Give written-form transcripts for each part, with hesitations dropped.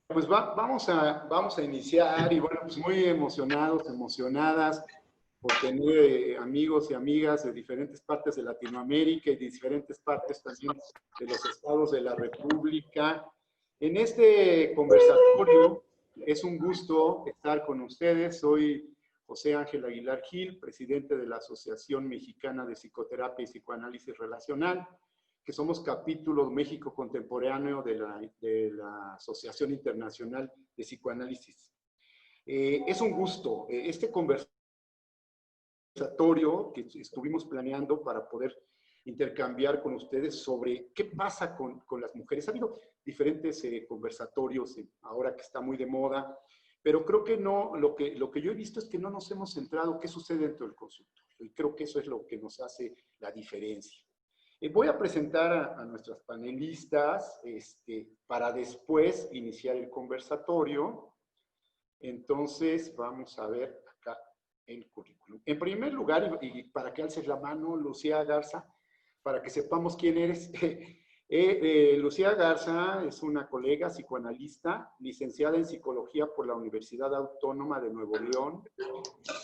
Pues vamos a iniciar y bueno, pues muy emocionados, emocionadas por tener amigos y amigas de diferentes partes de Latinoamérica y de diferentes partes también de los estados de la República. En este conversatorio es un gusto estar con ustedes. Soy José Ángel Aguilar Gil, presidente de la Asociación Mexicana de Psicoterapia y Psicoanálisis Relacional, que somos capítulo México Contemporáneo de la Asociación Internacional de Psicoanálisis. Es un gusto. Este conversatorio que estuvimos planeando para poder intercambiar con ustedes sobre qué pasa con las mujeres. Ha habido diferentes conversatorios ahora que está muy de moda, pero creo que no, lo que yo he visto es que no nos hemos centrado qué sucede dentro del consultorio. Y creo que eso es lo que nos hace la diferencia. Voy a presentar a nuestras panelistas para después iniciar el conversatorio. Entonces, vamos a ver acá el currículum. En primer lugar, y para que alces la mano, Lucía Garza, para que sepamos quién eres. Lucía Garza es una colega psicoanalista, licenciada en Psicología por la Universidad Autónoma de Nuevo León.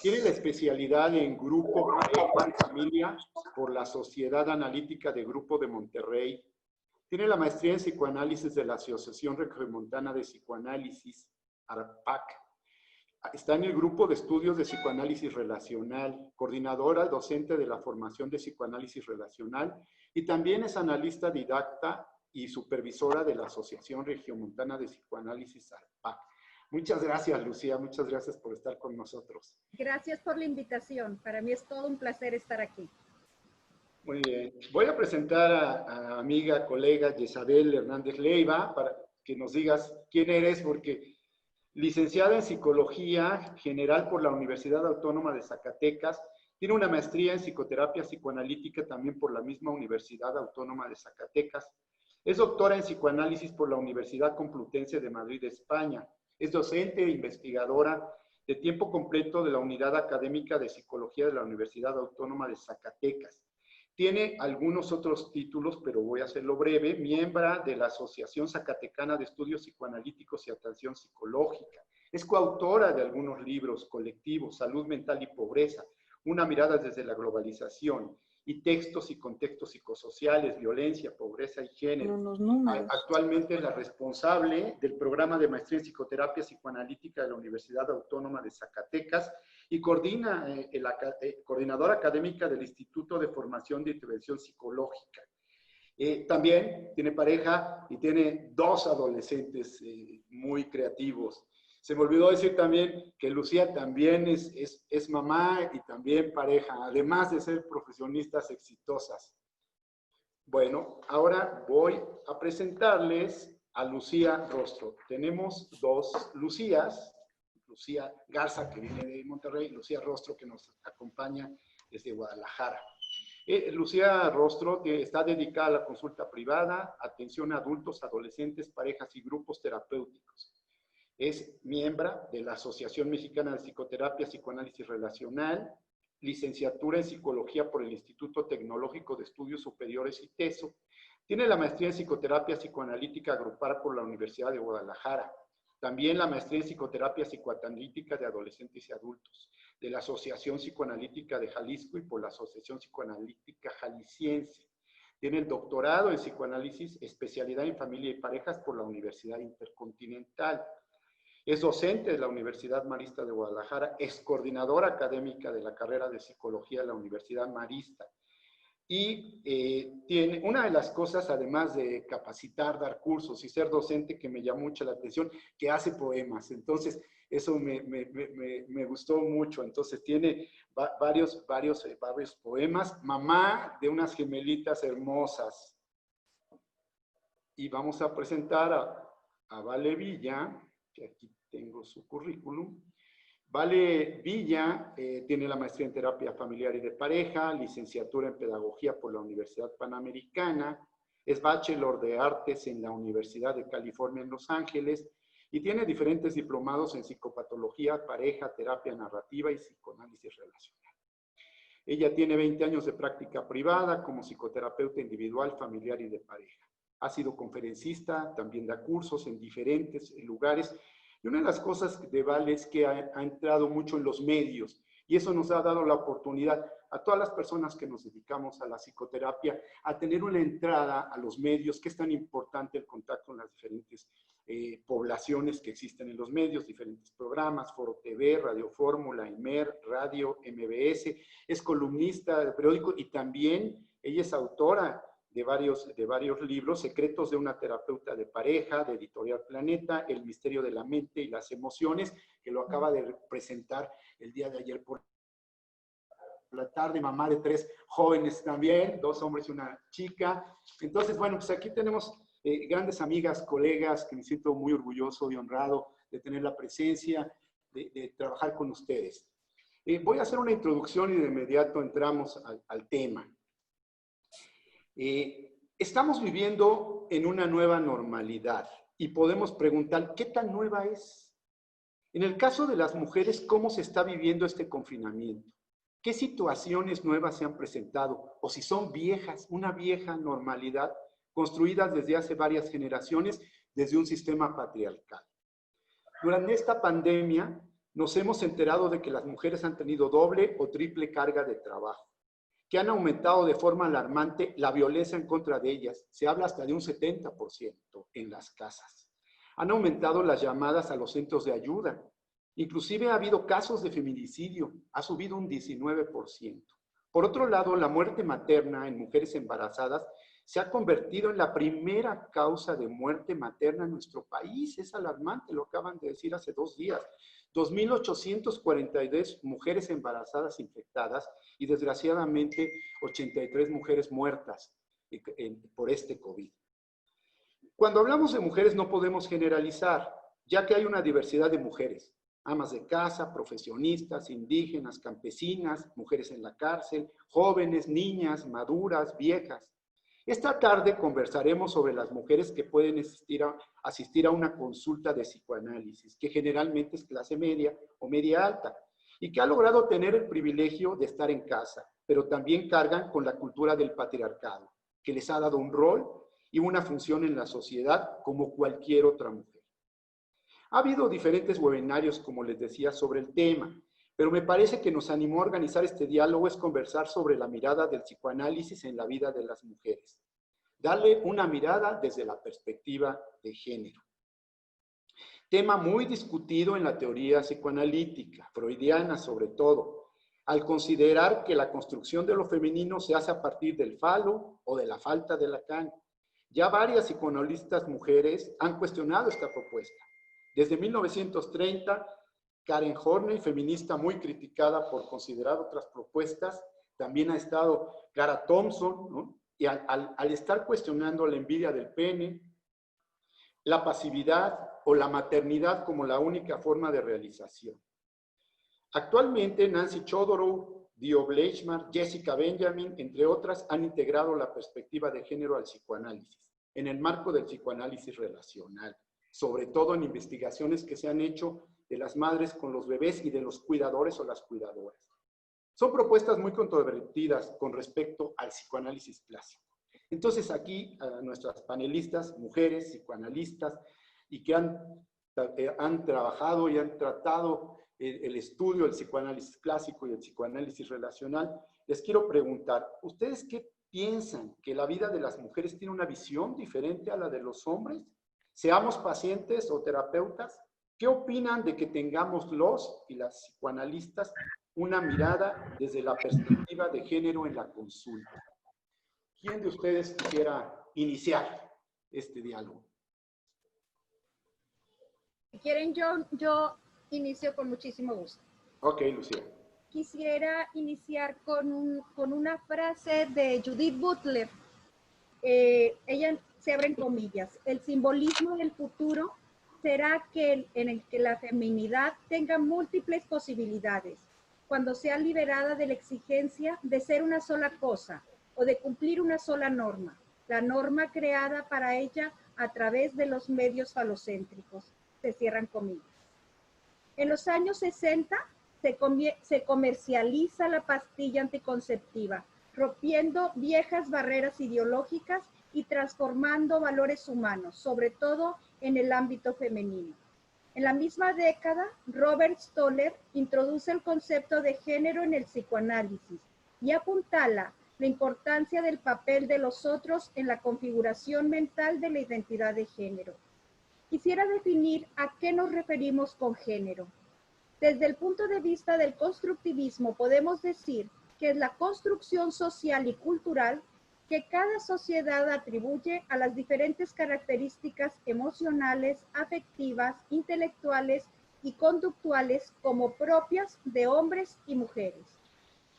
Tiene la especialidad en Grupo, Pareja y Familia por la Sociedad Analítica de Grupo de Monterrey. Tiene la maestría en Psicoanálisis de la Asociación Regiomontana de Psicoanálisis, ARPAC. Está en el Grupo de Estudios de Psicoanálisis Relacional, coordinadora docente de la formación de Psicoanálisis Relacional y también es analista didacta y supervisora de la Asociación Regiomontana de Psicoanálisis, ARPAC. Muchas gracias, Lucía. Muchas gracias por estar con nosotros. Gracias por la invitación. Para mí es todo un placer estar aquí. Muy bien. Voy a presentar a amiga, colega Yesabel Hernández Leiva para que nos digas quién eres, porque licenciada en Psicología General por la Universidad Autónoma de Zacatecas, tiene una maestría en Psicoterapia Psicoanalítica también por la misma Universidad Autónoma de Zacatecas. Es doctora en Psicoanálisis por la Universidad Complutense de Madrid, España. Es docente e investigadora de tiempo completo de la Unidad Académica de Psicología de la Universidad Autónoma de Zacatecas. Tiene algunos otros títulos, pero voy a hacerlo breve. Miembro de la Asociación Zacatecana de Estudios Psicoanalíticos y Atención Psicológica. Es coautora de algunos libros colectivos, Salud Mental y Pobreza, Una mirada desde la globalización, y Textos y contextos psicosociales, violencia, pobreza y género. Actualmente es la responsable del programa de maestría en psicoterapia psicoanalítica de la Universidad Autónoma de Zacatecas y coordinadora académica del Instituto de Formación de Intervención Psicológica. También tiene pareja y tiene dos adolescentes muy creativos. Se me olvidó decir también que Lucía también es mamá y también pareja, además de ser profesionistas exitosas. Bueno, ahora voy a presentarles a Lucía Rostro. Tenemos dos Lucías, Lucía Garza, que viene de Monterrey, y Lucía Rostro, que nos acompaña desde Guadalajara. Lucía Rostro está dedicada a la consulta privada, atención a adultos, adolescentes, parejas y grupos terapéuticos. Es miembro de la Asociación Mexicana de Psicoterapia, Psicoanálisis Relacional, licenciatura en Psicología por el Instituto Tecnológico de Estudios Superiores ITESO. Tiene la maestría en Psicoterapia Psicoanalítica Grupal por la Universidad de Guadalajara. También la maestría en Psicoterapia Psicoanalítica de Adolescentes y Adultos, de la Asociación Psicoanalítica de Jalisco y por la Asociación Psicoanalítica Jalisciense. Tiene el doctorado en Psicoanálisis, especialidad en Familia y Parejas por la Universidad Intercontinental. Es docente de la Universidad Marista de Guadalajara, es coordinadora académica de la carrera de Psicología de la Universidad Marista. Y tiene una de las cosas, además de capacitar, dar cursos y ser docente, que me llamó mucho la atención, que hace poemas. Entonces, eso me gustó mucho. Entonces, tiene varios poemas. Mamá de unas gemelitas hermosas. Y vamos a presentar a Vale Villa, que aquí tengo su currículum. Vale Villa tiene la maestría en terapia familiar y de pareja, licenciatura en pedagogía por la Universidad Panamericana, es bachelor de artes en la Universidad de California en Los Ángeles y tiene diferentes diplomados en psicopatología, pareja, terapia narrativa y psicoanálisis relacional. Ella tiene 20 años de práctica privada como psicoterapeuta individual, familiar y de pareja. ha sido conferencista, también da cursos en diferentes lugares. Y una de las cosas de Val es que ha entrado mucho en los medios y eso nos ha dado la oportunidad a todas las personas que nos dedicamos a la psicoterapia a tener una entrada a los medios, que es tan importante el contacto con las diferentes poblaciones que existen en los medios, diferentes programas, Foro TV, Radio Fórmula, IMER, Radio, MBS, es columnista de periódico y también ella es autora de varios libros, Secretos de una terapeuta de pareja, de Editorial Planeta, El misterio de la mente y las emociones, que lo acaba de presentar el día de ayer por la tarde, mamá de 3 jóvenes también, 2 hombres y una chica. Entonces, bueno, pues aquí tenemos grandes amigas, colegas, que me siento muy orgulloso y honrado de tener la presencia, de trabajar con ustedes. Voy a hacer una introducción y de inmediato entramos al tema. Estamos viviendo en una nueva normalidad y podemos preguntar, ¿qué tan nueva es? En el caso de las mujeres, ¿cómo se está viviendo este confinamiento? ¿Qué situaciones nuevas se han presentado? O si son viejas, una vieja normalidad construida desde hace varias generaciones desde un sistema patriarcal. Durante esta pandemia nos hemos enterado de que las mujeres han tenido doble o triple carga de trabajo, que han aumentado de forma alarmante la violencia en contra de ellas. Se habla hasta de un 70% en las casas. Han aumentado las llamadas a los centros de ayuda. Inclusive ha habido casos de feminicidio, ha subido un 19%. Por otro lado, la muerte materna en mujeres embarazadas se ha convertido en la primera causa de muerte materna en nuestro país. Es alarmante, lo acaban de decir hace 2 días. 2.842 mujeres embarazadas infectadas y desgraciadamente 83 mujeres muertas por este COVID. Cuando hablamos de mujeres no podemos generalizar, ya que hay una diversidad de mujeres. Amas de casa, profesionistas, indígenas, campesinas, mujeres en la cárcel, jóvenes, niñas, maduras, viejas. Esta tarde conversaremos sobre las mujeres que pueden asistir a una consulta de psicoanálisis, que generalmente es clase media o media alta, y que ha logrado tener el privilegio de estar en casa, pero también cargan con la cultura del patriarcado, que les ha dado un rol y una función en la sociedad como cualquier otra mujer. Ha habido diferentes webinarios, como les decía, sobre el tema, pero me parece que nos animó a organizar este diálogo es conversar sobre la mirada del psicoanálisis en la vida de las mujeres. Darle una mirada desde la perspectiva de género. Tema muy discutido en la teoría psicoanalítica, freudiana sobre todo, al considerar que la construcción de lo femenino se hace a partir del falo o de la falta de Lacan. Ya varias psicoanalistas mujeres han cuestionado esta propuesta. Desde 1930, Karen Horney, feminista muy criticada por considerar otras propuestas, también ha estado Clara Thompson, ¿no? Y al estar cuestionando la envidia del pene, la pasividad o la maternidad como la única forma de realización. Actualmente, Nancy Chodorow, Dio Bleichmar, Jessica Benjamin, entre otras, han integrado la perspectiva de género al psicoanálisis, en el marco del psicoanálisis relacional, sobre todo en investigaciones que se han hecho de las madres con los bebés y de los cuidadores o las cuidadoras. Son propuestas muy controvertidas con respecto al psicoanálisis clásico. Entonces aquí a nuestras panelistas, mujeres, psicoanalistas, y que han trabajado y han tratado el estudio del psicoanálisis clásico y el psicoanálisis relacional, les quiero preguntar, ¿ustedes qué piensan? ¿Que la vida de las mujeres tiene una visión diferente a la de los hombres? Seamos pacientes o terapeutas, ¿qué opinan de que tengamos los y las psicoanalistas una mirada desde la perspectiva de género en la consulta? ¿Quién de ustedes quisiera iniciar este diálogo? Si quieren, yo inicio con muchísimo gusto. Ok, Lucía. Quisiera iniciar con una frase de Judith Butler. Ella se abre en comillas. El simbolismo del futuro será en el que la feminidad tenga múltiples posibilidades, cuando sea liberada de la exigencia de ser una sola cosa o de cumplir una sola norma, la norma creada para ella a través de los medios falocéntricos. Se cierran comillas. En los años 60 se comercializa la pastilla anticonceptiva, rompiendo viejas barreras ideológicas y transformando valores humanos, sobre todo en el ámbito femenino. En la misma década, Robert Stoller introduce el concepto de género en el psicoanálisis y apuntala la importancia del papel de los otros en la configuración mental de la identidad de género. Quisiera definir a qué nos referimos con género. Desde el punto de vista del constructivismo, podemos decir que es la construcción social y cultural que cada sociedad atribuye a las diferentes características emocionales, afectivas, intelectuales y conductuales como propias de hombres y mujeres.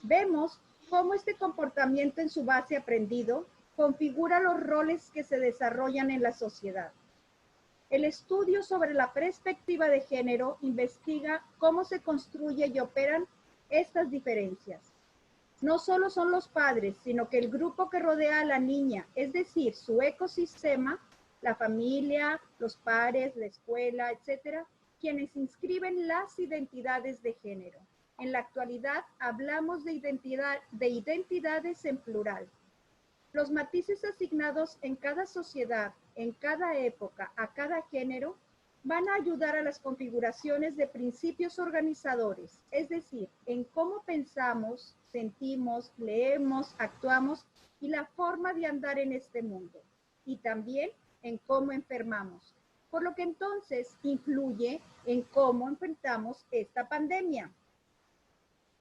Vemos cómo este comportamiento en su base aprendido configura los roles que se desarrollan en la sociedad. El estudio sobre la perspectiva de género investiga cómo se construye y operan estas diferencias. No solo son los padres, sino que el grupo que rodea a la niña, es decir, su ecosistema, la familia, los pares, la escuela, etcétera, quienes inscriben las identidades de género. En la actualidad hablamos de identidades en plural. Los matices asignados en cada sociedad, en cada época, a cada género, van a ayudar a las configuraciones de principios organizadores, es decir, en cómo pensamos, sentimos, leemos, actuamos y la forma de andar en este mundo, y también en cómo enfermamos, por lo que entonces influye en cómo enfrentamos esta pandemia.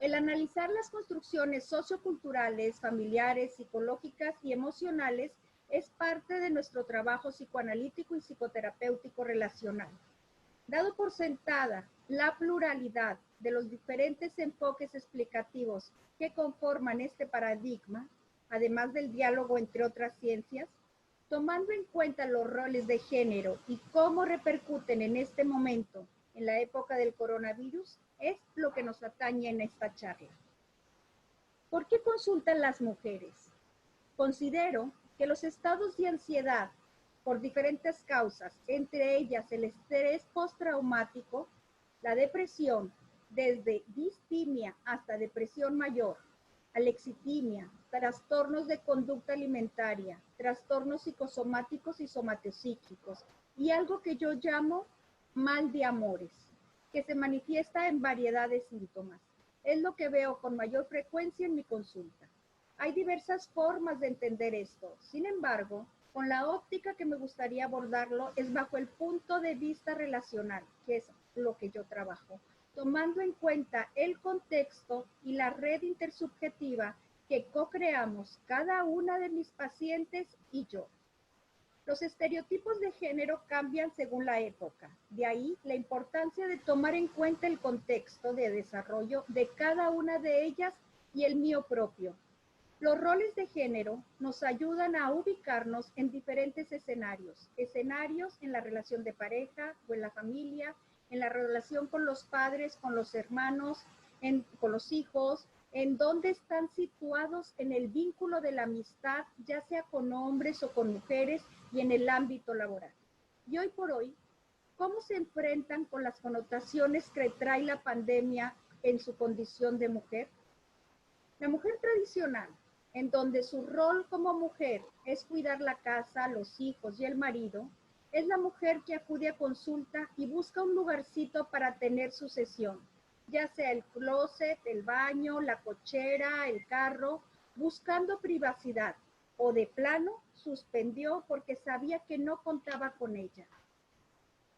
El analizar las construcciones socioculturales, familiares, psicológicas y emocionales es parte de nuestro trabajo psicoanalítico y psicoterapéutico relacional. Dado por sentada la pluralidad de los diferentes enfoques explicativos que conforman este paradigma, además del diálogo entre otras ciencias, tomando en cuenta los roles de género y cómo repercuten en este momento, en la época del coronavirus, es lo que nos atañe en esta charla. ¿Por qué consultan las mujeres? Considero que los estados de ansiedad por diferentes causas, entre ellas el estrés postraumático, la depresión, desde distimia hasta depresión mayor, alexitimia, trastornos de conducta alimentaria, trastornos psicosomáticos y somatopsíquicos, y algo que yo llamo mal de amores, que se manifiesta en variedad de síntomas. Es lo que veo con mayor frecuencia en mi consulta. Hay diversas formas de entender esto. Sin embargo, con la óptica que me gustaría abordarlo es bajo el punto de vista relacional, que es lo que yo trabajo, tomando en cuenta el contexto y la red intersubjetiva que co-creamos cada una de mis pacientes y yo. Los estereotipos de género cambian según la época. De ahí la importancia de tomar en cuenta el contexto de desarrollo de cada una de ellas y el mío propio. Los roles de género nos ayudan a ubicarnos en diferentes escenarios. Escenarios en la relación de pareja o en la familia, en la relación con los padres, con los hermanos, con los hijos, en dónde están situados en el vínculo de la amistad, ya sea con hombres o con mujeres, y en el ámbito laboral. Y hoy por hoy, ¿cómo se enfrentan con las connotaciones que trae la pandemia en su condición de mujer? La mujer tradicional, en donde su rol como mujer es cuidar la casa, los hijos y el marido, es la mujer que acude a consulta y busca un lugarcito para tener su sesión, ya sea el closet, el baño, la cochera, el carro, buscando privacidad, o de plano suspendió porque sabía que no contaba con ella.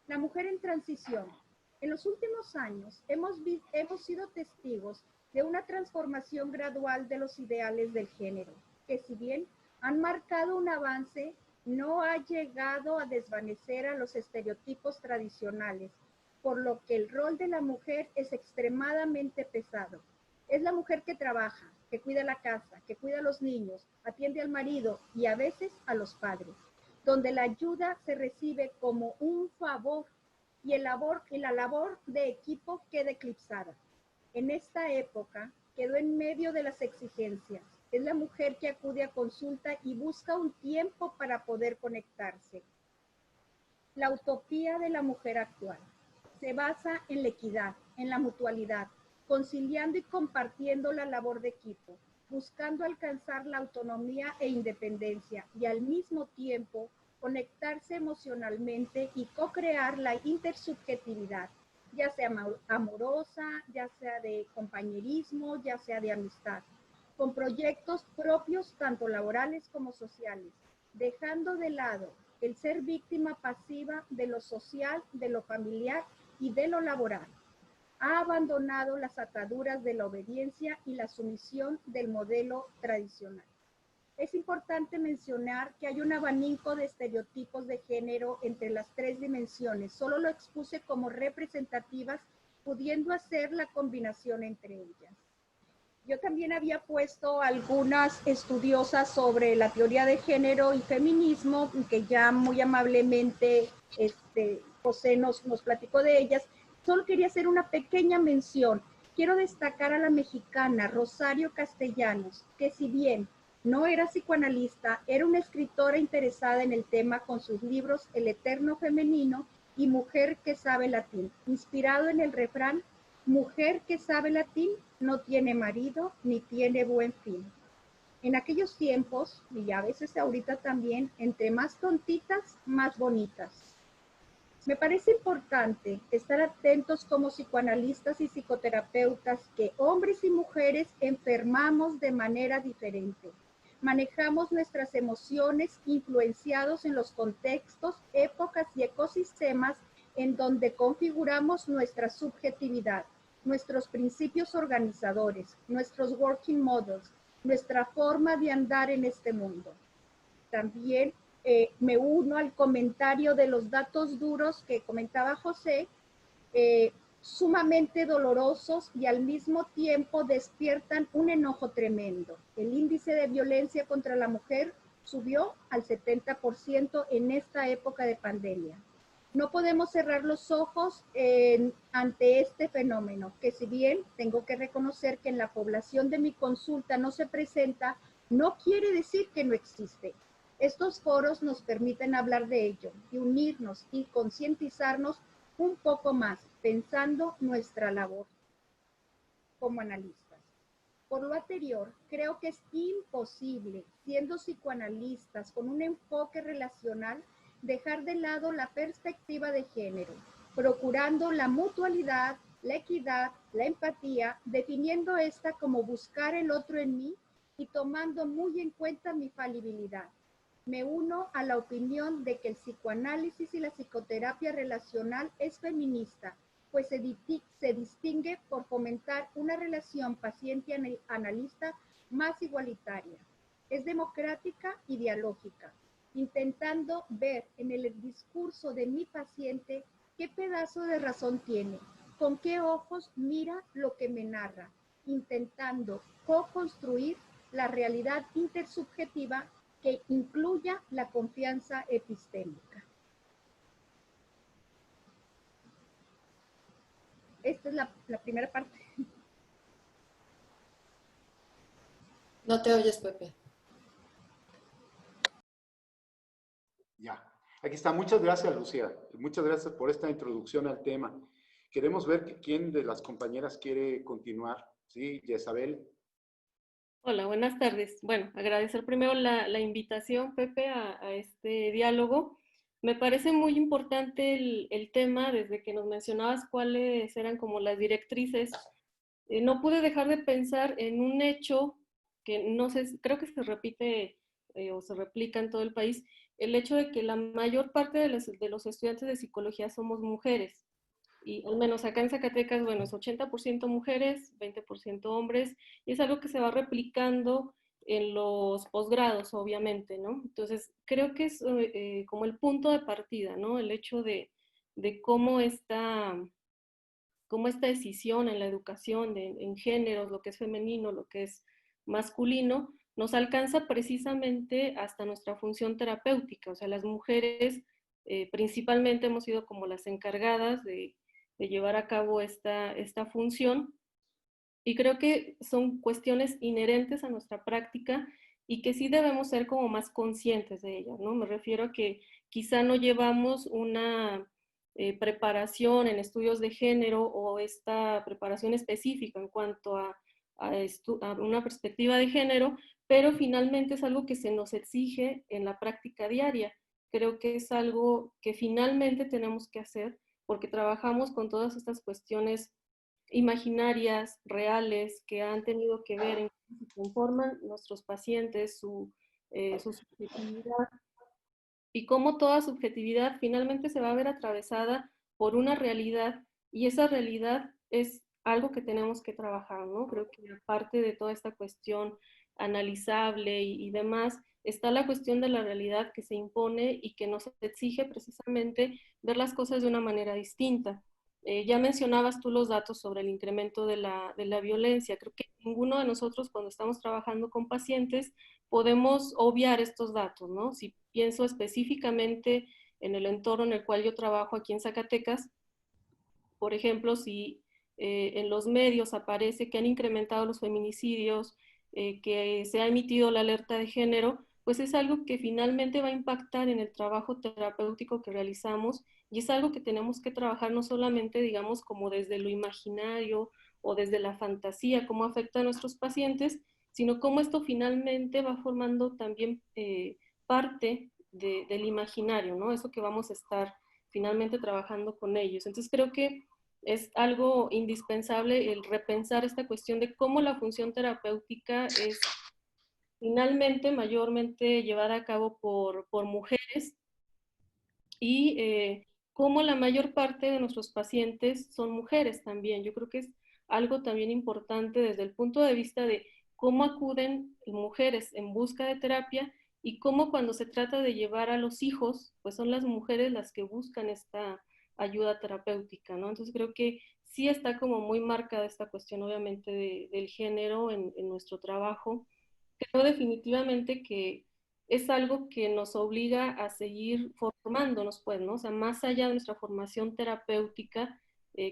La mujer en transición. En los últimos años hemos sido testigos de una transformación gradual de los ideales del género, que si bien han marcado un avance, no ha llegado a desvanecer a los estereotipos tradicionales, por lo que el rol de la mujer es extremadamente pesado. Es la mujer que trabaja, que cuida la casa, que cuida a los niños, atiende al marido y a veces a los padres, donde la ayuda se recibe como un favor y la labor de equipo queda eclipsada. En esta época quedó en medio de las exigencias. Es la mujer que acude a consulta y busca un tiempo para poder conectarse. La utopía de la mujer actual se basa en la equidad, en la mutualidad, conciliando y compartiendo la labor de equipo. buscando alcanzar la autonomía e independencia y al mismo tiempo conectarse emocionalmente y co-crear la intersubjetividad, ya sea amorosa, ya sea de compañerismo, ya sea de amistad, con proyectos propios tanto laborales como sociales, dejando de lado el ser víctima pasiva de lo social, de lo familiar y de lo laboral. Ha abandonado las ataduras de la obediencia y la sumisión del modelo tradicional. Es importante mencionar que hay un abanico de estereotipos de género entre las tres dimensiones. Solo lo expuse como representativas, pudiendo hacer la combinación entre ellas. Yo también había puesto algunas estudiosas sobre la teoría de género y feminismo, que ya muy amablemente José nos platicó de ellas. Solo quería hacer una pequeña mención. Quiero destacar a la mexicana Rosario Castellanos, que si bien no era psicoanalista, era una escritora interesada en el tema con sus libros El Eterno Femenino y Mujer que sabe latín, inspirado en el refrán: mujer que sabe latín no tiene marido ni tiene buen fin. En aquellos tiempos, y a veces ahorita también, entre más tontitas, más bonitas. Me parece importante estar atentos como psicoanalistas y psicoterapeutas que hombres y mujeres enfermamos de manera diferente. Manejamos nuestras emociones influenciados en los contextos, épocas y ecosistemas en donde configuramos nuestra subjetividad, nuestros principios organizadores, nuestros working models, nuestra forma de andar en este mundo. También me uno al comentario de los datos duros que comentaba José, sumamente dolorosos y al mismo tiempo despiertan un enojo tremendo. El índice de violencia contra la mujer subió al 70% en esta época de pandemia. No podemos cerrar los ojos ante este fenómeno, que si bien tengo que reconocer que en la población de mi consulta no se presenta, no quiere decir que no existe. Estos foros nos permiten hablar de ello y unirnos y concientizarnos un poco más, pensando nuestra labor como analistas. Por lo anterior, creo que es imposible, siendo psicoanalistas con un enfoque relacional, dejar de lado la perspectiva de género, procurando la mutualidad, la equidad, la empatía, definiendo esta como buscar el otro en mí y tomando muy en cuenta mi falibilidad. Me uno a la opinión de que el psicoanálisis y la psicoterapia relacional es feminista, pues se distingue por fomentar una relación paciente-analista más igualitaria. Es democrática y dialógica, intentando ver en el discurso de mi paciente qué pedazo de razón tiene, con qué ojos mira lo que me narra, intentando co-construir la realidad intersubjetiva que incluya la confianza epistémica. Esta es la primera parte. No te oyes, Pepe. Ya, aquí está. Muchas gracias, Lucía. Muchas gracias por esta introducción al tema. Queremos ver quién de las compañeras quiere continuar. Sí, Isabel. Hola, buenas tardes. Bueno, agradecer primero la invitación, Pepe, a este diálogo. Me parece muy importante el tema, desde que nos mencionabas cuáles eran como las directrices. No pude dejar de pensar en un hecho que no sé, creo que se repite o se replica en todo el país, el hecho de que la mayor parte de los estudiantes de psicología somos mujeres. Y al menos acá en Zacatecas, bueno, es 80% mujeres, 20% hombres, y es algo que se va replicando en los posgrados, obviamente, ¿no? Entonces, creo que es como el punto de partida, ¿no? El hecho de cómo esta decisión en la educación, en géneros, lo que es femenino, lo que es masculino, nos alcanza precisamente hasta nuestra función terapéutica. O sea, las mujeres principalmente hemos sido como las encargadas de llevar a cabo esta función, y creo que son cuestiones inherentes a nuestra práctica y que sí debemos ser como más conscientes de ellas, ¿no? Me refiero a que quizá no llevamos una preparación en estudios de género o esta preparación específica en cuanto a a una perspectiva de género, pero finalmente es algo que se nos exige en la práctica diaria. Creo que es algo que finalmente tenemos que hacer porque trabajamos con todas estas cuestiones imaginarias, reales, que han tenido que ver en cómo se conforman nuestros pacientes, su subjetividad, y cómo toda subjetividad finalmente se va a ver atravesada por una realidad, y esa realidad es algo que tenemos que trabajar, ¿no? Creo que aparte de toda esta cuestión analizable y demás, está la cuestión de la realidad que se impone y que nos exige precisamente ver las cosas de una manera distinta. Ya mencionabas tú los datos sobre el incremento de la violencia. Creo que ninguno de nosotros cuando estamos trabajando con pacientes podemos obviar estos datos, ¿no? Si pienso específicamente en el entorno en el cual yo trabajo aquí en Zacatecas, por ejemplo, si en los medios aparece que han incrementado los feminicidios, que se ha emitido la alerta de género, pues es algo que finalmente va a impactar en el trabajo terapéutico que realizamos y es algo que tenemos que trabajar no solamente, digamos, como desde lo imaginario o desde la fantasía, cómo afecta a nuestros pacientes, sino cómo esto finalmente va formando también parte del imaginario, ¿no? Eso que vamos a estar finalmente trabajando con ellos. Entonces creo que es algo indispensable el repensar esta cuestión de cómo la función terapéutica es finalmente mayormente llevada a cabo por mujeres y cómo la mayor parte de nuestros pacientes son mujeres también. Yo creo que es algo también importante desde el punto de vista de cómo acuden mujeres en busca de terapia y cómo cuando se trata de llevar a los hijos, pues son las mujeres las que buscan esta ayuda terapéutica, ¿no? Entonces creo que sí está como muy marcada esta cuestión obviamente del género en nuestro trabajo. Creo definitivamente que es algo que nos obliga a seguir formándonos, pues, ¿no? O sea, más allá de nuestra formación terapéutica,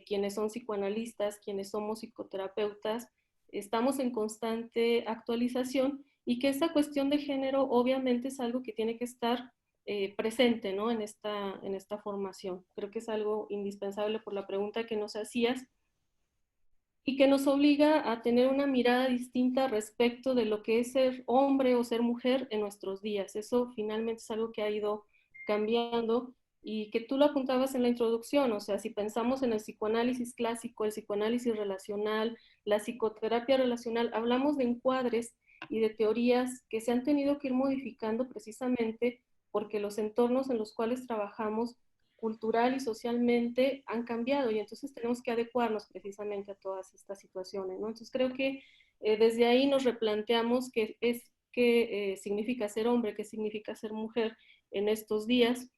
quienes son psicoanalistas, quienes somos psicoterapeutas, estamos en constante actualización y que esta cuestión de género obviamente es algo que tiene que estar presente, ¿no? En esta formación. Creo que es algo indispensable por la pregunta que nos hacías y que nos obliga a tener una mirada distinta respecto de lo que es ser hombre o ser mujer en nuestros días. Eso finalmente es algo que ha ido cambiando y que tú lo apuntabas en la introducción, o sea, si pensamos en el psicoanálisis clásico, el psicoanálisis relacional, la psicoterapia relacional, hablamos de encuadres y de teorías que se han tenido que ir modificando precisamente porque los entornos en los cuales trabajamos cultural y socialmente han cambiado y entonces tenemos que adecuarnos precisamente a todas estas situaciones, ¿no? Entonces creo que desde ahí nos replanteamos qué significa ser hombre, qué significa ser mujer en estos días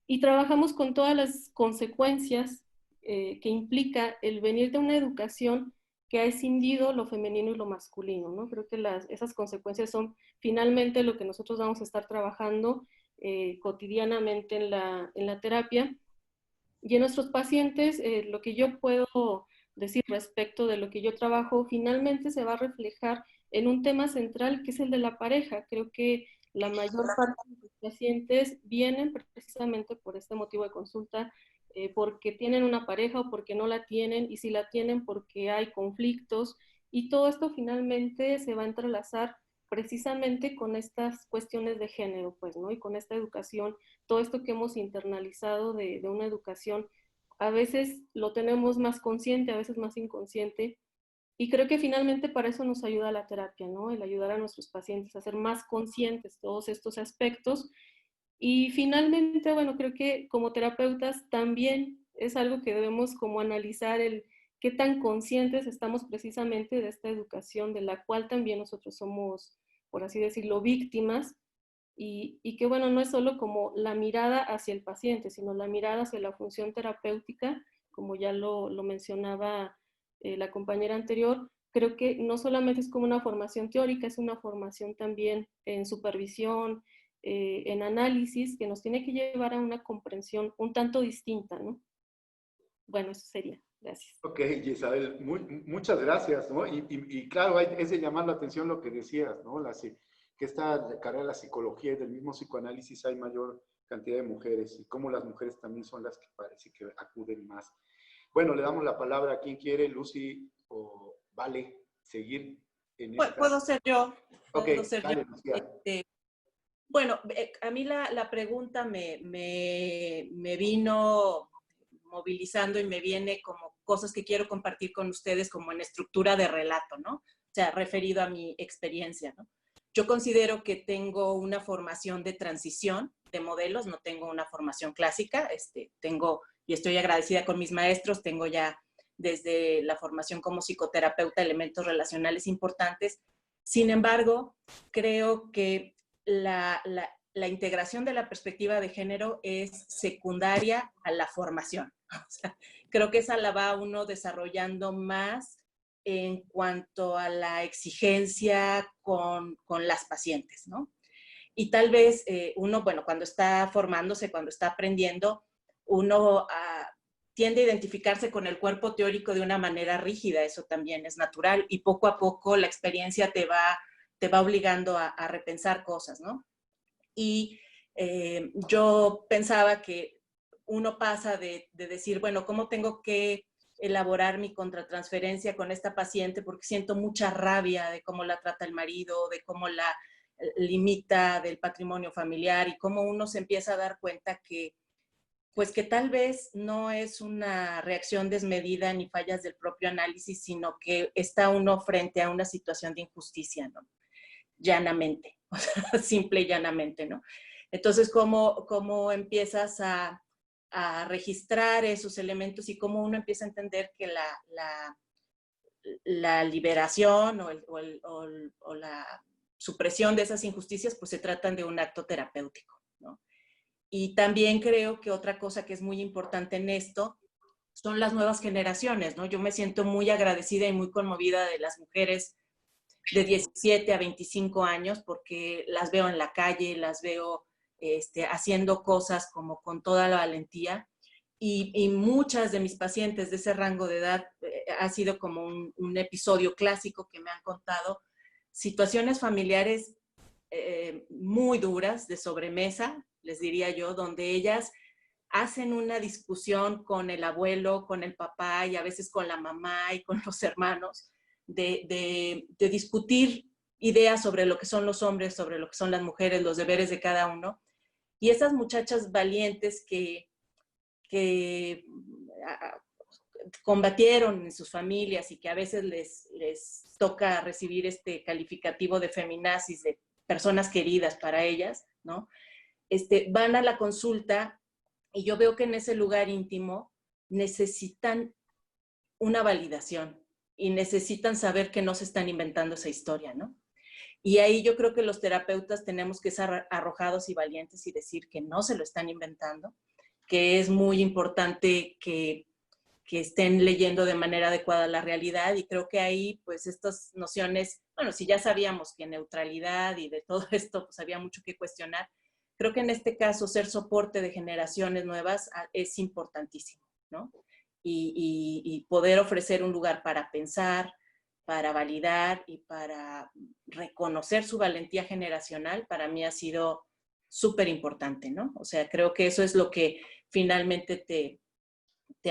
y trabajamos con todas las consecuencias que implica el venir de una educación que ha escindido lo femenino y lo masculino, ¿no? Creo que esas consecuencias son finalmente lo que nosotros vamos a estar trabajando cotidianamente en la terapia. Y en nuestros pacientes, lo que yo puedo decir respecto de lo que yo trabajo, finalmente se va a reflejar en un tema central que es el de la pareja. Creo que la mayor parte de los pacientes vienen precisamente por este motivo de consulta, porque tienen una pareja o porque no la tienen, y si la tienen porque hay conflictos, y todo esto finalmente se va a entrelazar precisamente con estas cuestiones de género, pues, ¿no? Y con esta educación, todo esto que hemos internalizado de una educación, a veces lo tenemos más consciente, a veces más inconsciente, y creo que finalmente para eso nos ayuda la terapia, ¿no? El ayudar a nuestros pacientes a ser más conscientes todos estos aspectos. Y finalmente, bueno, creo que como terapeutas también es algo que debemos como analizar el qué tan conscientes estamos precisamente de esta educación de la cual también nosotros somos, por así decirlo, víctimas, y que bueno, no es solo como la mirada hacia el paciente, sino la mirada hacia la función terapéutica, como ya lo mencionaba la compañera anterior. Creo que no solamente es como una formación teórica, es una formación también en supervisión, en análisis, que nos tiene que llevar a una comprensión un tanto distinta, ¿no? Bueno, eso sería. Gracias. Ok, Isabel, muchas gracias, ¿no? Y claro, es de llamar la atención lo que decías, ¿no? Que esta carrera de la psicología y del mismo psicoanálisis hay mayor cantidad de mujeres y cómo las mujeres también son las que parece que acuden más. Bueno, le damos la palabra a quien quiere, Lucy o Vale. seguir en esta... Puedo ser yo. Ok, Puedo ser dale, yo. Lucía. Bueno, a mí la pregunta me vino movilizando y me viene como cosas que quiero compartir con ustedes como en estructura de relato, ¿no? O sea, referido a mi experiencia, ¿no? Yo considero que tengo una formación de transición de modelos, no tengo una formación clásica, tengo, y estoy agradecida con mis maestros, tengo ya desde la formación como psicoterapeuta elementos relacionales importantes. Sin embargo, creo que la integración de la perspectiva de género es secundaria a la formación. O sea, creo que esa la va uno desarrollando más en cuanto a la exigencia con las pacientes, ¿no? Y tal vez uno, bueno, cuando está formándose, cuando está aprendiendo, uno tiende a identificarse con el cuerpo teórico de una manera rígida, eso también es natural, y poco a poco la experiencia te va obligando a repensar cosas, ¿no? Y yo pensaba que uno pasa de decir, bueno, ¿cómo tengo que elaborar mi contratransferencia con esta paciente? Porque siento mucha rabia de cómo la trata el marido, de cómo la limita del patrimonio familiar y cómo uno se empieza a dar cuenta que, pues que tal vez no es una reacción desmedida ni fallas del propio análisis, sino que está uno frente a una situación de injusticia, ¿no? Llanamente, o sea, simple y llanamente, ¿no? Entonces, ¿cómo empiezas a registrar esos elementos y cómo uno empieza a entender que la liberación o la supresión de esas injusticias, pues se tratan de un acto terapéutico, ¿no? Y también creo que otra cosa que es muy importante en esto son las nuevas generaciones, ¿no? Yo me siento muy agradecida y muy conmovida de las mujeres de 17 a 25 años porque las veo en la calle, las veo haciendo cosas como con toda la valentía. Y muchas de mis pacientes de ese rango de edad ha sido como un episodio clásico que me han contado situaciones familiares muy duras, de sobremesa, les diría yo, donde ellas hacen una discusión con el abuelo, con el papá y a veces con la mamá y con los hermanos, de discutir ideas sobre lo que son los hombres, sobre lo que son las mujeres, los deberes de cada uno. Y esas muchachas valientes que combatieron en sus familias y que a veces les toca recibir este calificativo de feminazis, de personas queridas para ellas, ¿no? Van a la consulta y yo veo que en ese lugar íntimo necesitan una validación y necesitan saber que no se están inventando esa historia, ¿no? Y ahí yo creo que los terapeutas tenemos que ser arrojados y valientes y decir que no se lo están inventando, que es muy importante que estén leyendo de manera adecuada la realidad, y creo que ahí pues estas nociones, bueno, si ya sabíamos que neutralidad y de todo esto pues había mucho que cuestionar, creo que en este caso ser soporte de generaciones nuevas es importantísimo, ¿no? Y poder ofrecer un lugar para pensar, para validar y para reconocer su valentía generacional, para mí ha sido súper importante, ¿no? O sea, creo que eso es lo que finalmente te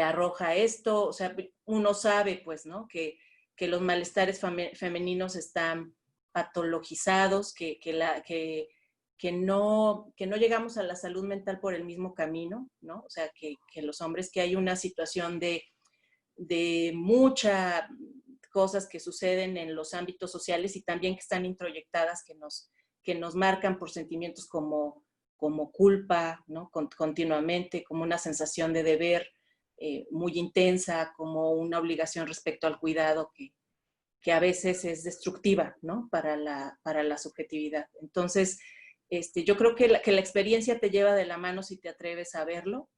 arroja esto. O sea, uno sabe, pues, ¿no? Que los malestares femeninos están patologizados, que no llegamos a la salud mental por el mismo camino, ¿no? O sea, que los hombres, que hay una situación de muchas cosas que suceden en los ámbitos sociales y también que están introyectadas, que nos marcan por sentimientos como culpa, ¿no? Continuamente, como una sensación de deber muy intensa, como una obligación respecto al cuidado que a veces es destructiva, ¿no? Para la subjetividad. Entonces, yo creo que la experiencia te lleva de la mano si te atreves a verlo,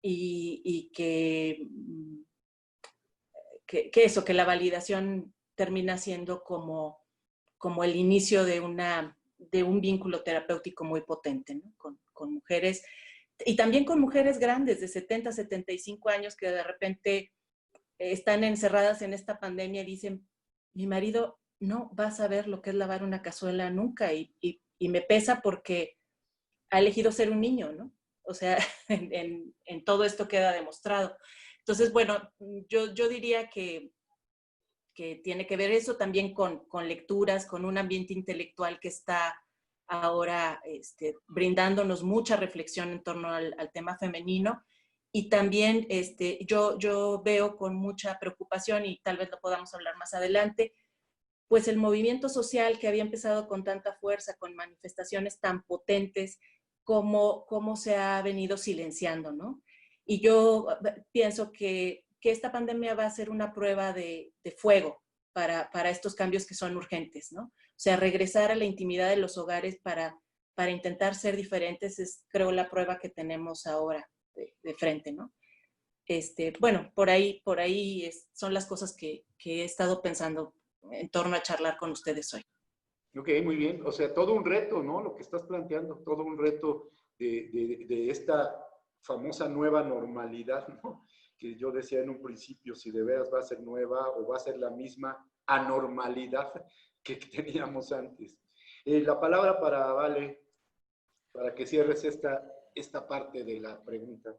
y que eso, que la validación termina siendo como el inicio de un vínculo terapéutico muy potente, ¿no? Con mujeres, y también con mujeres grandes de 70, 75 años que de repente están encerradas en esta pandemia y dicen, mi marido no va a saber lo que es lavar una cazuela nunca, y me pesa porque ha elegido ser un niño, ¿no? O sea, en todo esto queda demostrado. Entonces, bueno, yo diría que que tiene que ver eso también con lecturas, con un ambiente intelectual que está ahora brindándonos mucha reflexión en torno al tema femenino. Y también yo veo con mucha preocupación, y tal vez lo podamos hablar más adelante, pues el movimiento social que había empezado con tanta fuerza, con manifestaciones tan potentes, cómo se ha venido silenciando, ¿no? Y yo pienso que esta pandemia va a ser una prueba de fuego para estos cambios que son urgentes, ¿no? O sea, regresar a la intimidad de los hogares para intentar ser diferentes es, creo, la prueba que tenemos ahora de frente, ¿no? Bueno, por ahí son las cosas que he estado pensando en torno a charlar con ustedes hoy. Ok, muy bien. O sea, todo un reto, ¿no? Lo que estás planteando, todo un reto de esta famosa nueva normalidad, ¿no? Que yo decía en un principio, si de veras va a ser nueva o va a ser la misma anormalidad que teníamos antes. La palabra para Vale, para que cierres esta parte de la pregunta.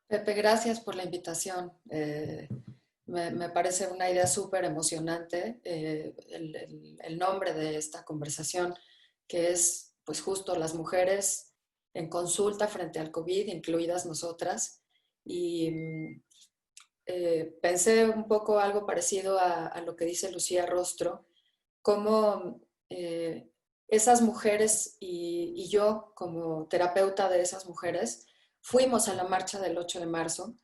Pepe, gracias por la invitación. Me parece una idea súper emocionante el nombre de esta conversación, que es pues justo las mujeres en consulta frente al COVID, incluidas nosotras. Y pensé un poco algo parecido a lo que dice Lucía Rostro, cómo esas mujeres y yo como terapeuta de esas mujeres fuimos a la marcha del 8 de marzo.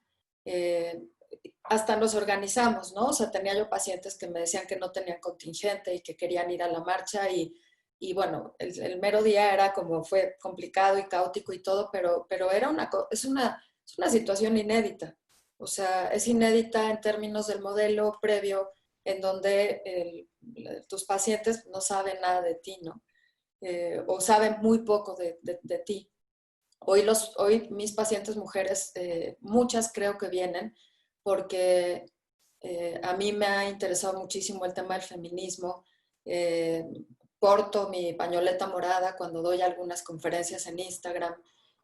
Hasta nos organizamos, ¿no? O sea, tenía yo pacientes que me decían que no tenían contingente y que querían ir a la marcha y bueno, el mero día era como, fue complicado y caótico y todo, pero era es una situación inédita. O sea, es inédita en términos del modelo previo en donde tus pacientes no saben nada de ti, ¿no? O saben muy poco de ti. Hoy mis pacientes mujeres, muchas creo que vienen porque a mí me ha interesado muchísimo el tema del feminismo. Porto mi pañoleta morada cuando doy algunas conferencias en Instagram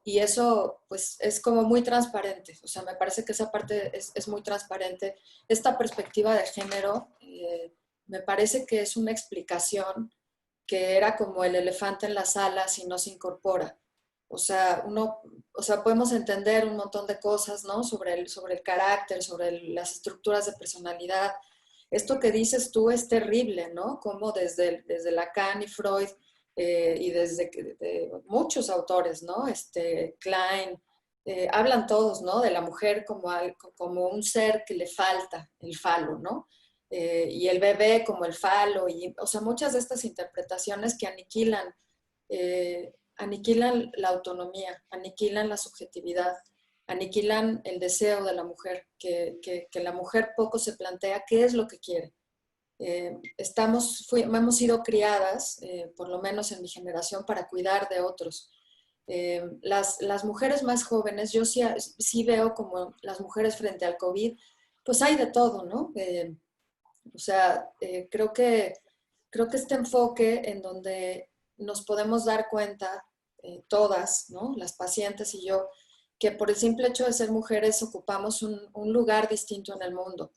y eso pues es como muy transparente. O sea, me parece que esa parte es muy transparente. Esta perspectiva de género me parece que es una explicación que era como el elefante en la sala si no se incorpora. O sea, podemos entender un montón de cosas, ¿no? Sobre el carácter, sobre las estructuras de personalidad. Esto que dices tú es terrible, ¿no? Como desde Lacan y Freud y desde muchos autores, ¿no? Klein, hablan todos, ¿no? De la mujer como un ser que le falta el falo, ¿no? Y el bebé como el falo, o sea, muchas de estas interpretaciones que aniquilan la autonomía, aniquilan la subjetividad, aniquilan el deseo de la mujer, que la mujer poco se plantea qué es lo que quiere. Hemos sido criadas, por lo menos en mi generación, para cuidar de otros. Las mujeres más jóvenes, yo sí veo como las mujeres frente al COVID, pues hay de todo, ¿no? O sea, creo que este enfoque en donde nos podemos dar cuenta, todas, ¿no? Las pacientes y yo, que por el simple hecho de ser mujeres ocupamos un lugar distinto en el mundo.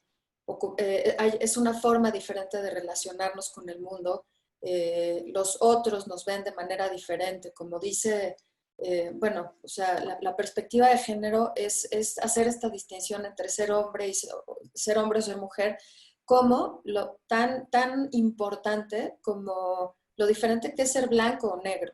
Es una forma diferente de relacionarnos con el mundo. Los otros nos ven de manera diferente. Como dice, bueno, o sea, la perspectiva de género es hacer esta distinción entre ser hombre o ser mujer, como lo tan importante como lo diferente que es ser blanco o negro,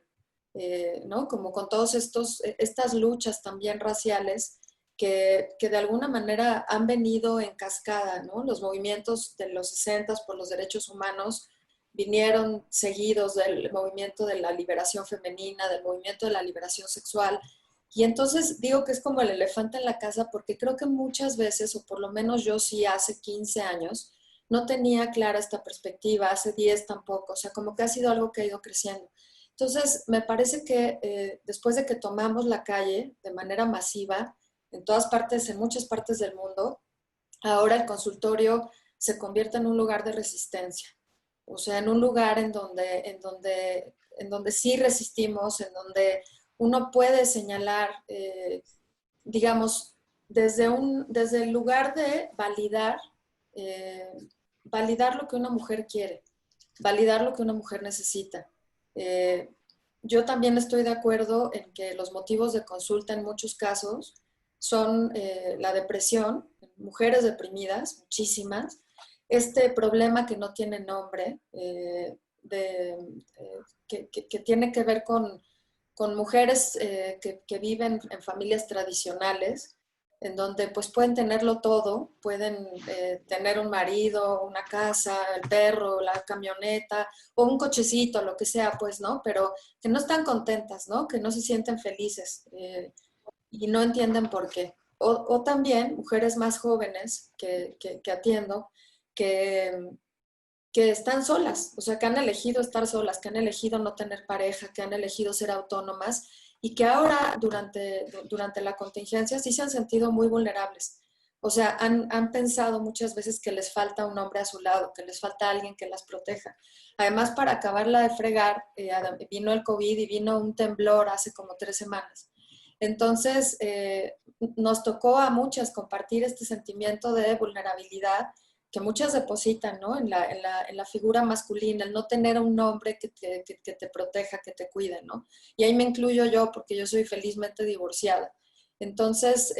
¿no? Como con todas estas luchas también raciales que de alguna manera han venido en cascada, ¿no? Los movimientos de los 60 por los derechos humanos vinieron seguidos del movimiento de la liberación femenina, del movimiento de la liberación sexual. Y entonces digo que es como el elefante en la casa porque creo que muchas veces, o por lo menos yo sí hace 15 años, no tenía clara esta perspectiva, hace 10 tampoco, o sea, como que ha sido algo que ha ido creciendo. Entonces, me parece que después de que tomamos la calle de manera masiva, en todas partes, en muchas partes del mundo, ahora el consultorio se convierte en un lugar de resistencia, o sea, en un lugar en donde sí resistimos, en donde uno puede señalar, digamos, desde el lugar de validar validar lo que una mujer quiere, validar lo que una mujer necesita. Yo también estoy de acuerdo en que los motivos de consulta en muchos casos son la depresión, mujeres deprimidas, muchísimas, este problema que no tiene nombre, que tiene que ver con mujeres que viven en familias tradicionales, en donde pues pueden tenerlo todo, pueden tener un marido, una casa, el perro, la camioneta o un cochecito, lo que sea, pues, ¿no? Pero que no están contentas, ¿no? Que no se sienten felices y no entienden por qué. O también mujeres más jóvenes que atiendo, que están solas, o sea, que han elegido estar solas, que han elegido no tener pareja, que han elegido ser autónomas y que ahora durante la contingencia sí se han sentido muy vulnerables. O sea, han pensado muchas veces que les falta un hombre a su lado, que les falta alguien que las proteja. Además, para acabarla de fregar, vino el COVID y vino un temblor hace como 3 semanas. Entonces, nos tocó a muchas compartir este sentimiento de vulnerabilidad que muchas depositan, ¿no? en la figura masculina, el no tener un hombre que te proteja, que te cuide, ¿no? Y ahí me incluyo yo porque yo soy felizmente divorciada. Entonces,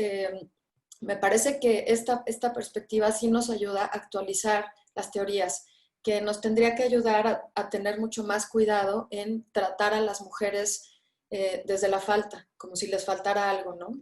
me parece que esta perspectiva sí nos ayuda a actualizar las teorías, que nos tendría que ayudar a tener mucho más cuidado en tratar a las mujeres desde la falta, como si les faltara algo, ¿no?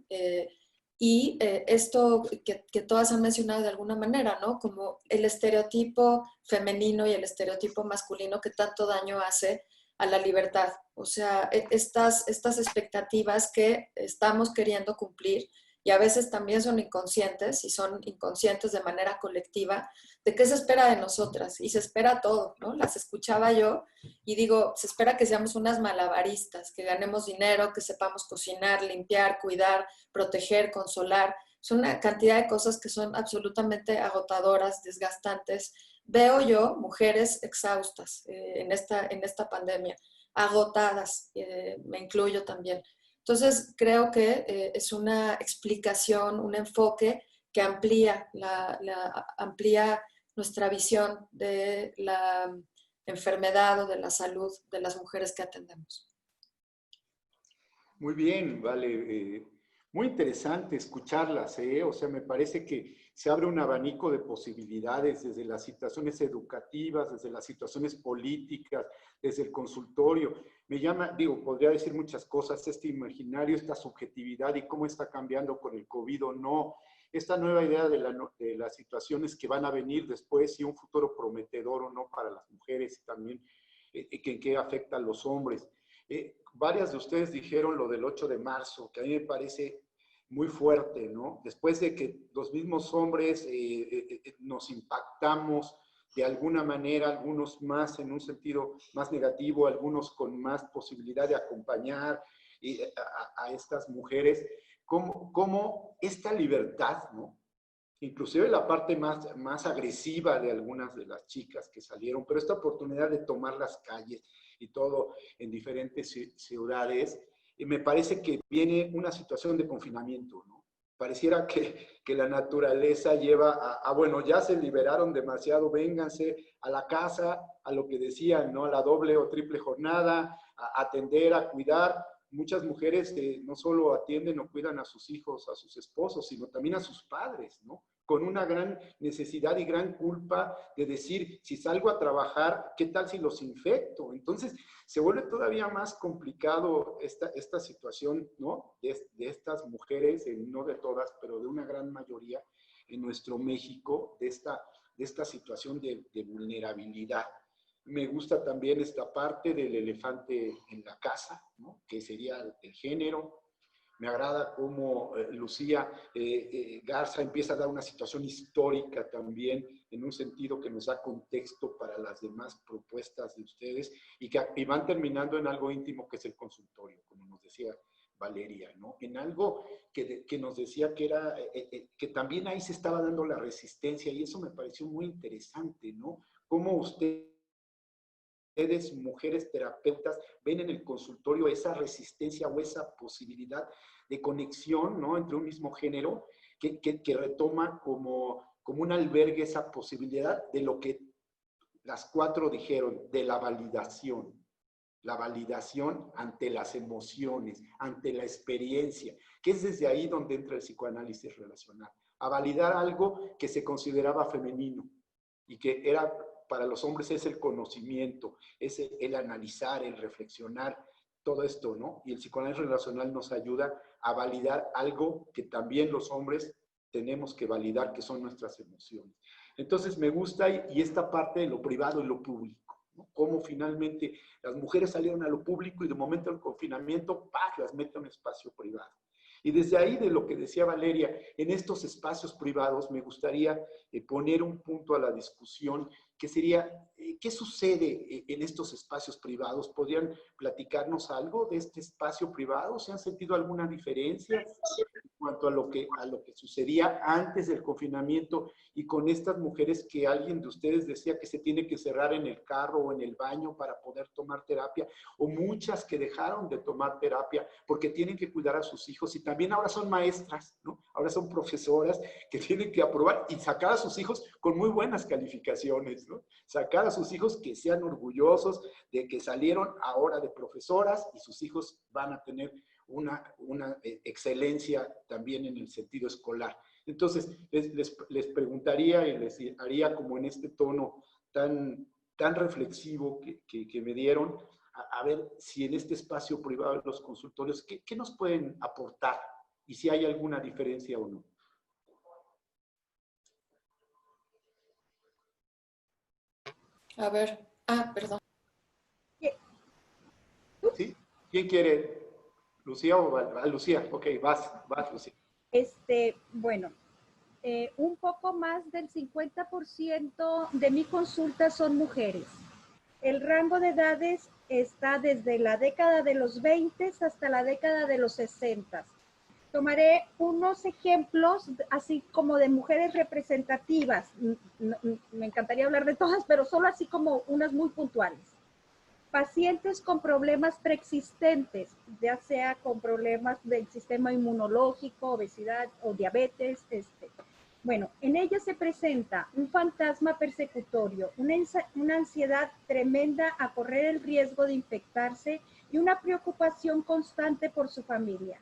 Y esto que todas han mencionado de alguna manera, ¿no? Como el estereotipo femenino y el estereotipo masculino que tanto daño hace a la libertad. O sea, estas expectativas que estamos queriendo cumplir y a veces también son inconscientes y son inconscientes de manera colectiva de qué se espera de nosotras. Y se espera todo, ¿no? Las escuchaba yo y digo, se espera que seamos unas malabaristas, que ganemos dinero, que sepamos cocinar, limpiar, cuidar, proteger, consolar. Son una cantidad de cosas que son absolutamente agotadoras, desgastantes. Veo yo mujeres exhaustas en esta pandemia, agotadas, me incluyo también. Entonces, creo que es una explicación, un enfoque que amplía nuestra visión de la enfermedad o de la salud de las mujeres que atendemos. Muy bien, vale. Muy interesante escucharlas, ¿eh? O sea, me parece que se abre un abanico de posibilidades desde las situaciones educativas, desde las situaciones políticas, desde el consultorio. Me llama, digo, podría decir muchas cosas, este imaginario, esta subjetividad y cómo está cambiando con el COVID o no, esta nueva idea de las situaciones que van a venir después y un futuro prometedor o no para las mujeres y también en qué afecta a los hombres. Varias de ustedes dijeron lo del 8 de marzo, que a mí me parece muy fuerte, ¿no? Después de que los mismos hombres nos impactamos de alguna manera, algunos más en un sentido más negativo, algunos con más posibilidad de acompañar a estas mujeres, como esta libertad, ¿no? Inclusive la parte más agresiva de algunas de las chicas que salieron, pero esta oportunidad de tomar las calles y todo en diferentes ciudades, me parece que viene una situación de confinamiento, ¿no? Pareciera que la naturaleza lleva bueno, ya se liberaron demasiado, vénganse a la casa, a lo que decían, ¿no? A la doble o triple jornada, a atender, a cuidar. Muchas mujeres no solo atienden o cuidan a sus hijos, a sus esposos, sino también a sus padres, ¿no? Con una gran necesidad y gran culpa de decir, si salgo a trabajar, ¿qué tal si los infecto? Entonces, se vuelve todavía más complicado esta situación, ¿no? De estas mujeres, no de todas, pero de una gran mayoría en nuestro México, de esta situación de vulnerabilidad. Me gusta también esta parte del elefante en la casa, ¿no? Que sería el género. Me agrada cómo Lucía Garza empieza a dar una situación histórica también, en un sentido que nos da contexto para las demás propuestas de ustedes y van terminando en algo íntimo que es el consultorio, como nos decía Valeria, ¿no? En algo que nos decía que era, que también ahí se estaba dando la resistencia y eso me pareció muy interesante, ¿no? Cómo ustedes, mujeres terapeutas, ven en el consultorio esa resistencia o esa posibilidad de conexión, ¿no? Entre un mismo género que retoma como como un albergue esa posibilidad de lo que las cuatro dijeron, de la validación. La validación ante las emociones, ante la experiencia, que es desde ahí donde entra el psicoanálisis relacional, a validar algo que se consideraba femenino y que era para los hombres es el conocimiento, es el analizar, el reflexionar, todo esto, ¿no? Y el psicoanálisis relacional nos ayuda a validar algo que también los hombres tenemos que validar, que son nuestras emociones. Entonces me gusta y esta parte de lo privado y lo público, ¿no? Cómo finalmente las mujeres salieron a lo público y de momento del confinamiento, ¡pah!, las mete a un espacio privado. Y desde ahí, de lo que decía Valeria, en estos espacios privados me gustaría poner un punto a la discusión, que sería, ¿qué sucede en estos espacios privados? ¿Podrían platicarnos algo de este espacio privado? ¿Se han sentido alguna diferencia en cuanto a lo que sucedía antes del confinamiento y con estas mujeres que alguien de ustedes decía que se tiene que cerrar en el carro o en el baño para poder tomar terapia, o muchas que dejaron de tomar terapia porque tienen que cuidar a sus hijos y también ahora son maestras, ¿no? Ahora son profesoras que tienen que aprobar y sacar a sus hijos con muy buenas calificaciones, ¿no? Sacar a sus hijos que sean orgullosos de que salieron ahora de profesoras y sus hijos van a tener una excelencia también en el sentido escolar. Entonces, les preguntaría y les haría como en este tono tan reflexivo que me dieron, a ver si en este espacio privado de los consultorios, ¿qué nos pueden aportar? Y si hay alguna diferencia o no. A ver, perdón. ¿Sí? ¿Quién quiere? ¿Lucía o Lucía? Ok, vas, Lucía. Bueno, un poco más del 50% de mi consulta son mujeres. El rango de edades está desde la década de los 20 hasta la década de los 60. Tomaré unos ejemplos, así como de mujeres representativas. Me encantaría hablar de todas, pero solo así como unas muy puntuales. Pacientes con problemas preexistentes, ya sea con problemas del sistema inmunológico, obesidad o diabetes. Bueno, en ellas se presenta un fantasma persecutorio, una ansiedad tremenda a correr el riesgo de infectarse y una preocupación constante por su familia.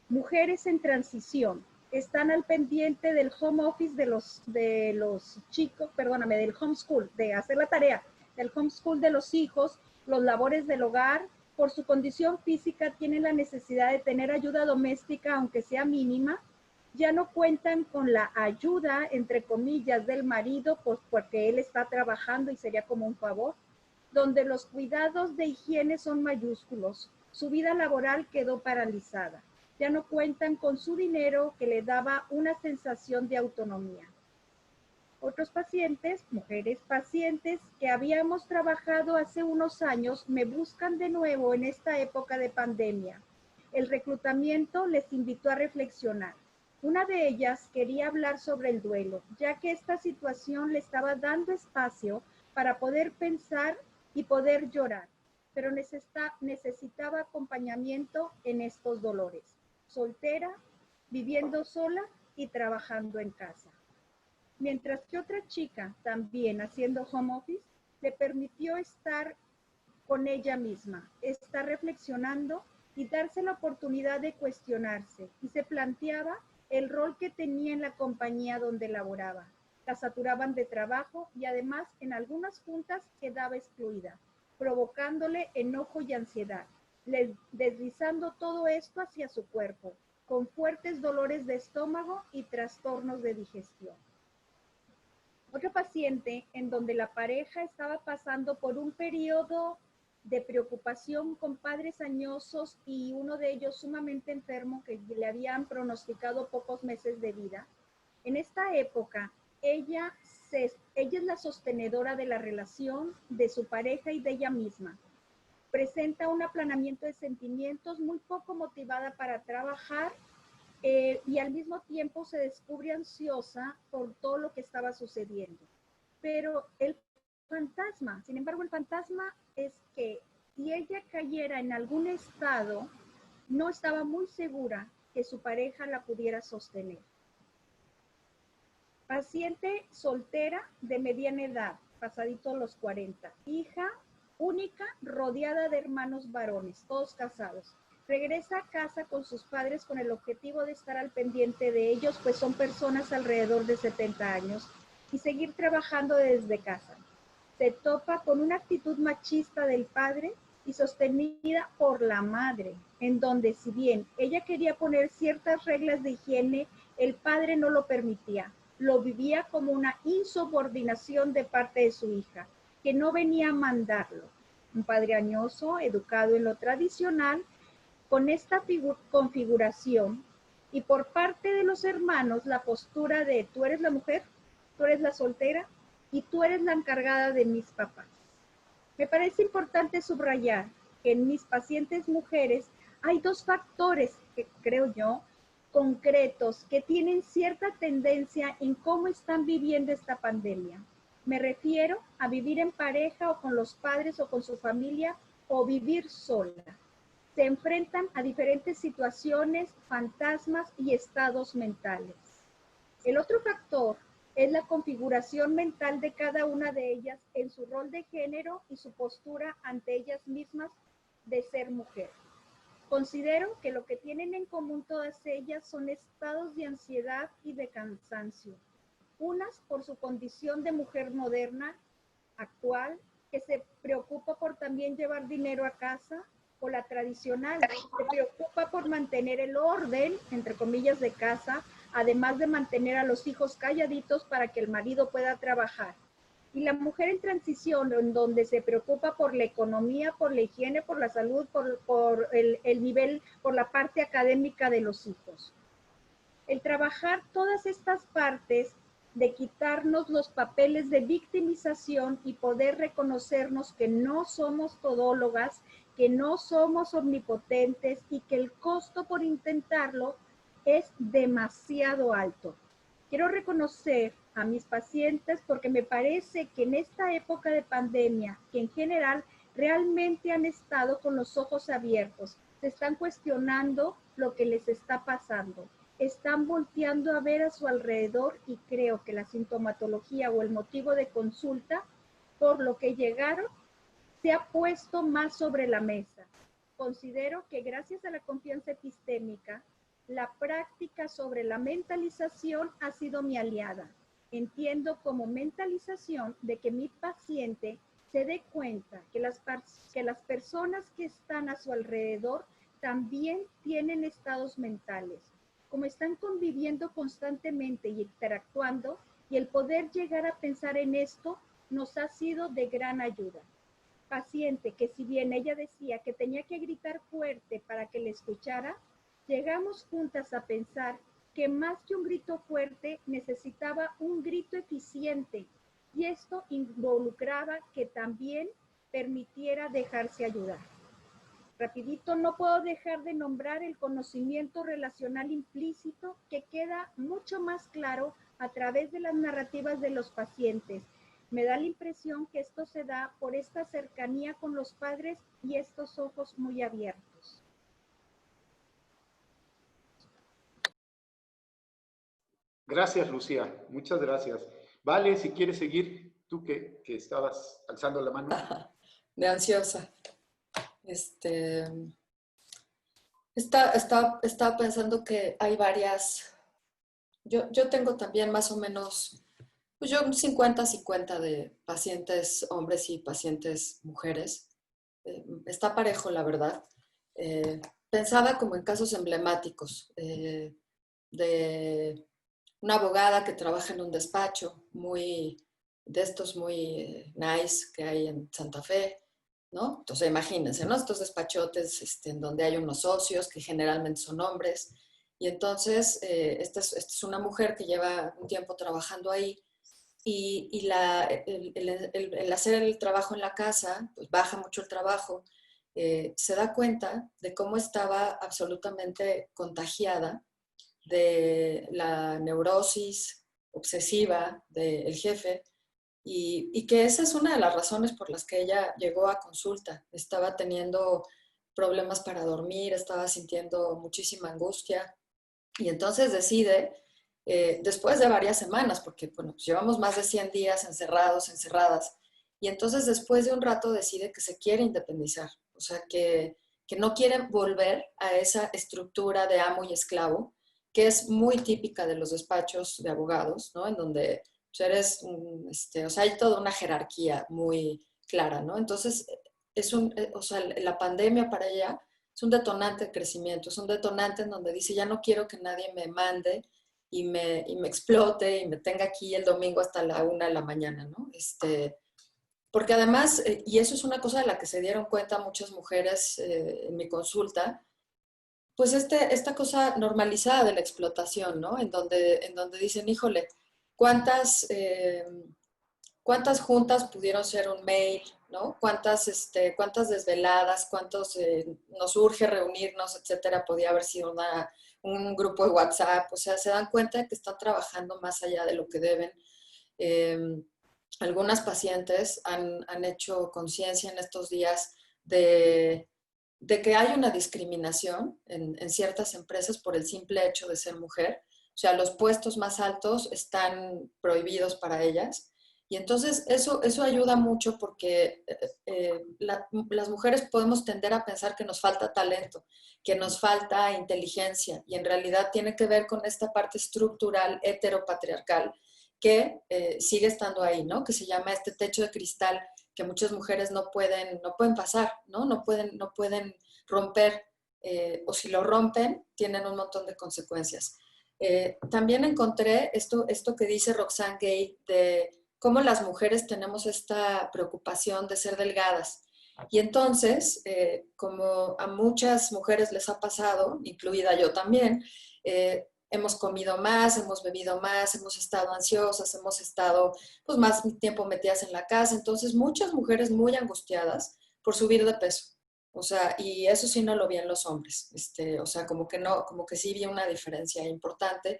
Mujeres en transición, están al pendiente del home office de los chicos, perdóname, del homeschool, de hacer la tarea, del homeschool de los hijos, los labores del hogar. Por su condición física tienen la necesidad de tener ayuda doméstica, aunque sea mínima. Ya no cuentan con la ayuda, entre comillas, del marido, pues porque él está trabajando y sería como un favor, donde los cuidados de higiene son mayúsculos. Su vida laboral quedó paralizada. Ya no cuentan con su dinero que le daba una sensación de autonomía. Otros pacientes, mujeres pacientes que habíamos trabajado hace unos años, me buscan de nuevo en esta época de pandemia. El reclutamiento les invitó a reflexionar. Una de ellas quería hablar sobre el duelo, ya que esta situación le estaba dando espacio para poder pensar y poder llorar, pero necesitaba acompañamiento en estos dolores. Soltera, viviendo sola y trabajando en casa. Mientras que otra chica, también haciendo home office, le permitió estar con ella misma, estar reflexionando y darse la oportunidad de cuestionarse. Y se planteaba el rol que tenía en la compañía donde laboraba. La saturaban de trabajo y además en algunas juntas quedaba excluida, provocándole enojo y ansiedad, deslizando todo esto hacia su cuerpo, con fuertes dolores de estómago y trastornos de digestión. Otro paciente en donde la pareja estaba pasando por un periodo de preocupación con padres añosos y uno de ellos sumamente enfermo que le habían pronosticado pocos meses de vida. En esta época, ella es la sostenedora de la relación de su pareja y de ella misma. Presenta un aplanamiento de sentimientos, muy poco motivada para trabajar, y al mismo tiempo se descubre ansiosa por todo lo que estaba sucediendo. Pero sin embargo, el fantasma es que si ella cayera en algún estado, no estaba muy segura que su pareja la pudiera sostener. Paciente soltera de mediana edad, pasadito los 40. Hija única, rodeada de hermanos varones, todos casados. Regresa a casa con sus padres con el objetivo de estar al pendiente de ellos, pues son personas alrededor de 70 años, y seguir trabajando desde casa. Se topa con una actitud machista del padre y sostenida por la madre, en donde si bien ella quería poner ciertas reglas de higiene, el padre no lo permitía. Lo vivía como una insubordinación de parte de su hija, que no venía a mandarlo. Un padre añoso, educado en lo tradicional, con esta configuración, y por parte de los hermanos la postura de tú eres la mujer, tú eres la soltera y tú eres la encargada de mis papás. Me parece importante subrayar que en mis pacientes mujeres hay dos factores que creo yo concretos que tienen cierta tendencia en cómo están viviendo esta pandemia. Me refiero a vivir en pareja o con los padres o con su familia o vivir sola. Se enfrentan a diferentes situaciones, fantasmas y estados mentales. El otro factor es la configuración mental de cada una de ellas en su rol de género y su postura ante ellas mismas de ser mujer. Considero que lo que tienen en común todas ellas son estados de ansiedad y de cansancio. Unas por su condición de mujer moderna, actual, que se preocupa por también llevar dinero a casa, o la tradicional, que se preocupa por mantener el orden, entre comillas, de casa, además de mantener a los hijos calladitos para que el marido pueda trabajar. Y la mujer en transición, en donde se preocupa por la economía, por la higiene, por la salud, por el nivel, por la parte académica de los hijos. El trabajar todas estas partes de quitarnos los papeles de victimización y poder reconocernos que no somos todólogas, que no somos omnipotentes y que el costo por intentarlo es demasiado alto. Quiero reconocer a mis pacientes porque me parece que en esta época de pandemia, que en general realmente han estado con los ojos abiertos, se están cuestionando lo que les está pasando, están volteando a ver a su alrededor y creo que la sintomatología o el motivo de consulta por lo que llegaron se ha puesto más sobre la mesa. Considero que gracias a la confianza epistémica, la práctica sobre la mentalización ha sido mi aliada. Entiendo como mentalización de que mi paciente se dé cuenta que las personas que están a su alrededor también tienen estados mentales. Como están conviviendo constantemente y interactuando, y el poder llegar a pensar en esto nos ha sido de gran ayuda. Paciente que si bien ella decía que tenía que gritar fuerte para que le escuchara, llegamos juntas a pensar que más que un grito fuerte necesitaba un grito eficiente, y esto involucraba que también permitiera dejarse ayudar. Rapidito, no puedo dejar de nombrar el conocimiento relacional implícito que queda mucho más claro a través de las narrativas de los pacientes. Me da la impresión que esto se da por esta cercanía con los padres y estos ojos muy abiertos. Gracias, Lucía. Muchas gracias. Vale, si quieres seguir, tú que estabas alzando la mano. De ansiosa. Estaba pensando que hay varias. Yo tengo también más o menos, pues yo un 50-50 de pacientes hombres y pacientes mujeres. Está parejo, la verdad. Pensaba como en casos emblemáticos de una abogada que trabaja en un despacho de estos muy nice que hay en Santa Fe, ¿no? Entonces imagínense, ¿no? Estos despachotes en donde hay unos socios que generalmente son hombres. Y entonces esta es una mujer que lleva un tiempo trabajando ahí y el hacer el trabajo en la casa, pues baja mucho el trabajo, se da cuenta de cómo estaba absolutamente contagiada de la neurosis obsesiva del jefe y que esa es una de las razones por las que ella llegó a consulta. Estaba teniendo problemas para dormir, estaba sintiendo muchísima angustia y entonces decide después de varias semanas, porque bueno, pues llevamos más de 100 días encerrados, encerradas, y entonces después de un rato decide que se quiere independizar, o sea, que no quiere volver a esa estructura de amo y esclavo, que es muy típica de los despachos de abogados, ¿no? En donde pues, o sea, hay toda una jerarquía muy clara, ¿no? Entonces, o sea, la pandemia para ella es un detonante de crecimiento, es un detonante en donde dice, ya no quiero que nadie me mande y me explote y me tenga aquí el domingo hasta la 1 de la mañana, ¿no? Porque además, y eso es una cosa de la que se dieron cuenta muchas mujeres en mi consulta, pues esta cosa normalizada de la explotación, ¿no? En donde dicen, híjole, ¿cuántas juntas pudieron ser un mail, ¿no? ¿Cuántas desveladas, cuántos nos urge reunirnos, etcétera, podía haber sido un grupo de WhatsApp? O sea, se dan cuenta de que están trabajando más allá de lo que deben. Eh, Algunas pacientes han hecho conciencia en estos días de que hay una discriminación en ciertas empresas por el simple hecho de ser mujer. O sea, los puestos más altos están prohibidos para ellas. Y entonces eso ayuda mucho porque las mujeres podemos tender a pensar que nos falta talento, que nos falta inteligencia, y en realidad tiene que ver con esta parte estructural heteropatriarcal que sigue estando ahí, ¿no? Que se llama este techo de cristal que muchas mujeres no pueden pasar, ¿no? No pueden romper, o si lo rompen, tienen un montón de consecuencias. También encontré esto que dice Roxane Gay de cómo las mujeres tenemos esta preocupación de ser delgadas. Y entonces, como a muchas mujeres les ha pasado, incluida yo también, hemos comido más, hemos bebido más, hemos estado ansiosas, hemos estado pues, más tiempo metidas en la casa. Entonces, muchas mujeres muy angustiadas por subir de peso. O sea, y eso sí no lo vi en los hombres. O sea, como que no, como que sí vi una diferencia importante.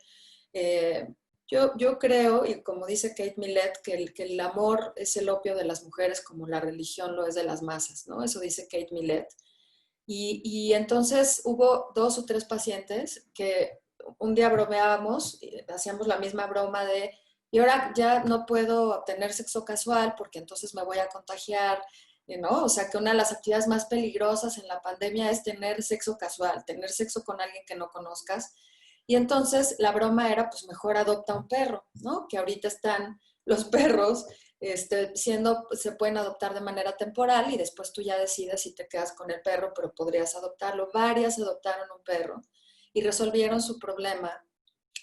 Eh, yo creo, y como dice Kate Millett, que el amor es el opio de las mujeres como la religión lo es de las masas, ¿no? Eso dice Kate Millett. Y entonces hubo 2 o 3 pacientes que un día bromeábamos, hacíamos la misma broma de, y ahora ya no puedo tener sexo casual porque entonces me voy a contagiar, ¿no? O sea, que una de las actividades más peligrosas en la pandemia es tener sexo casual, tener sexo con alguien que no conozcas. Y entonces la broma era, pues mejor adopta un perro, ¿no? Que ahorita están los perros se pueden adoptar de manera temporal y después tú ya decides si te quedas con el perro, pero podrías adoptarlo. Varias adoptaron un perro y resolvieron su problema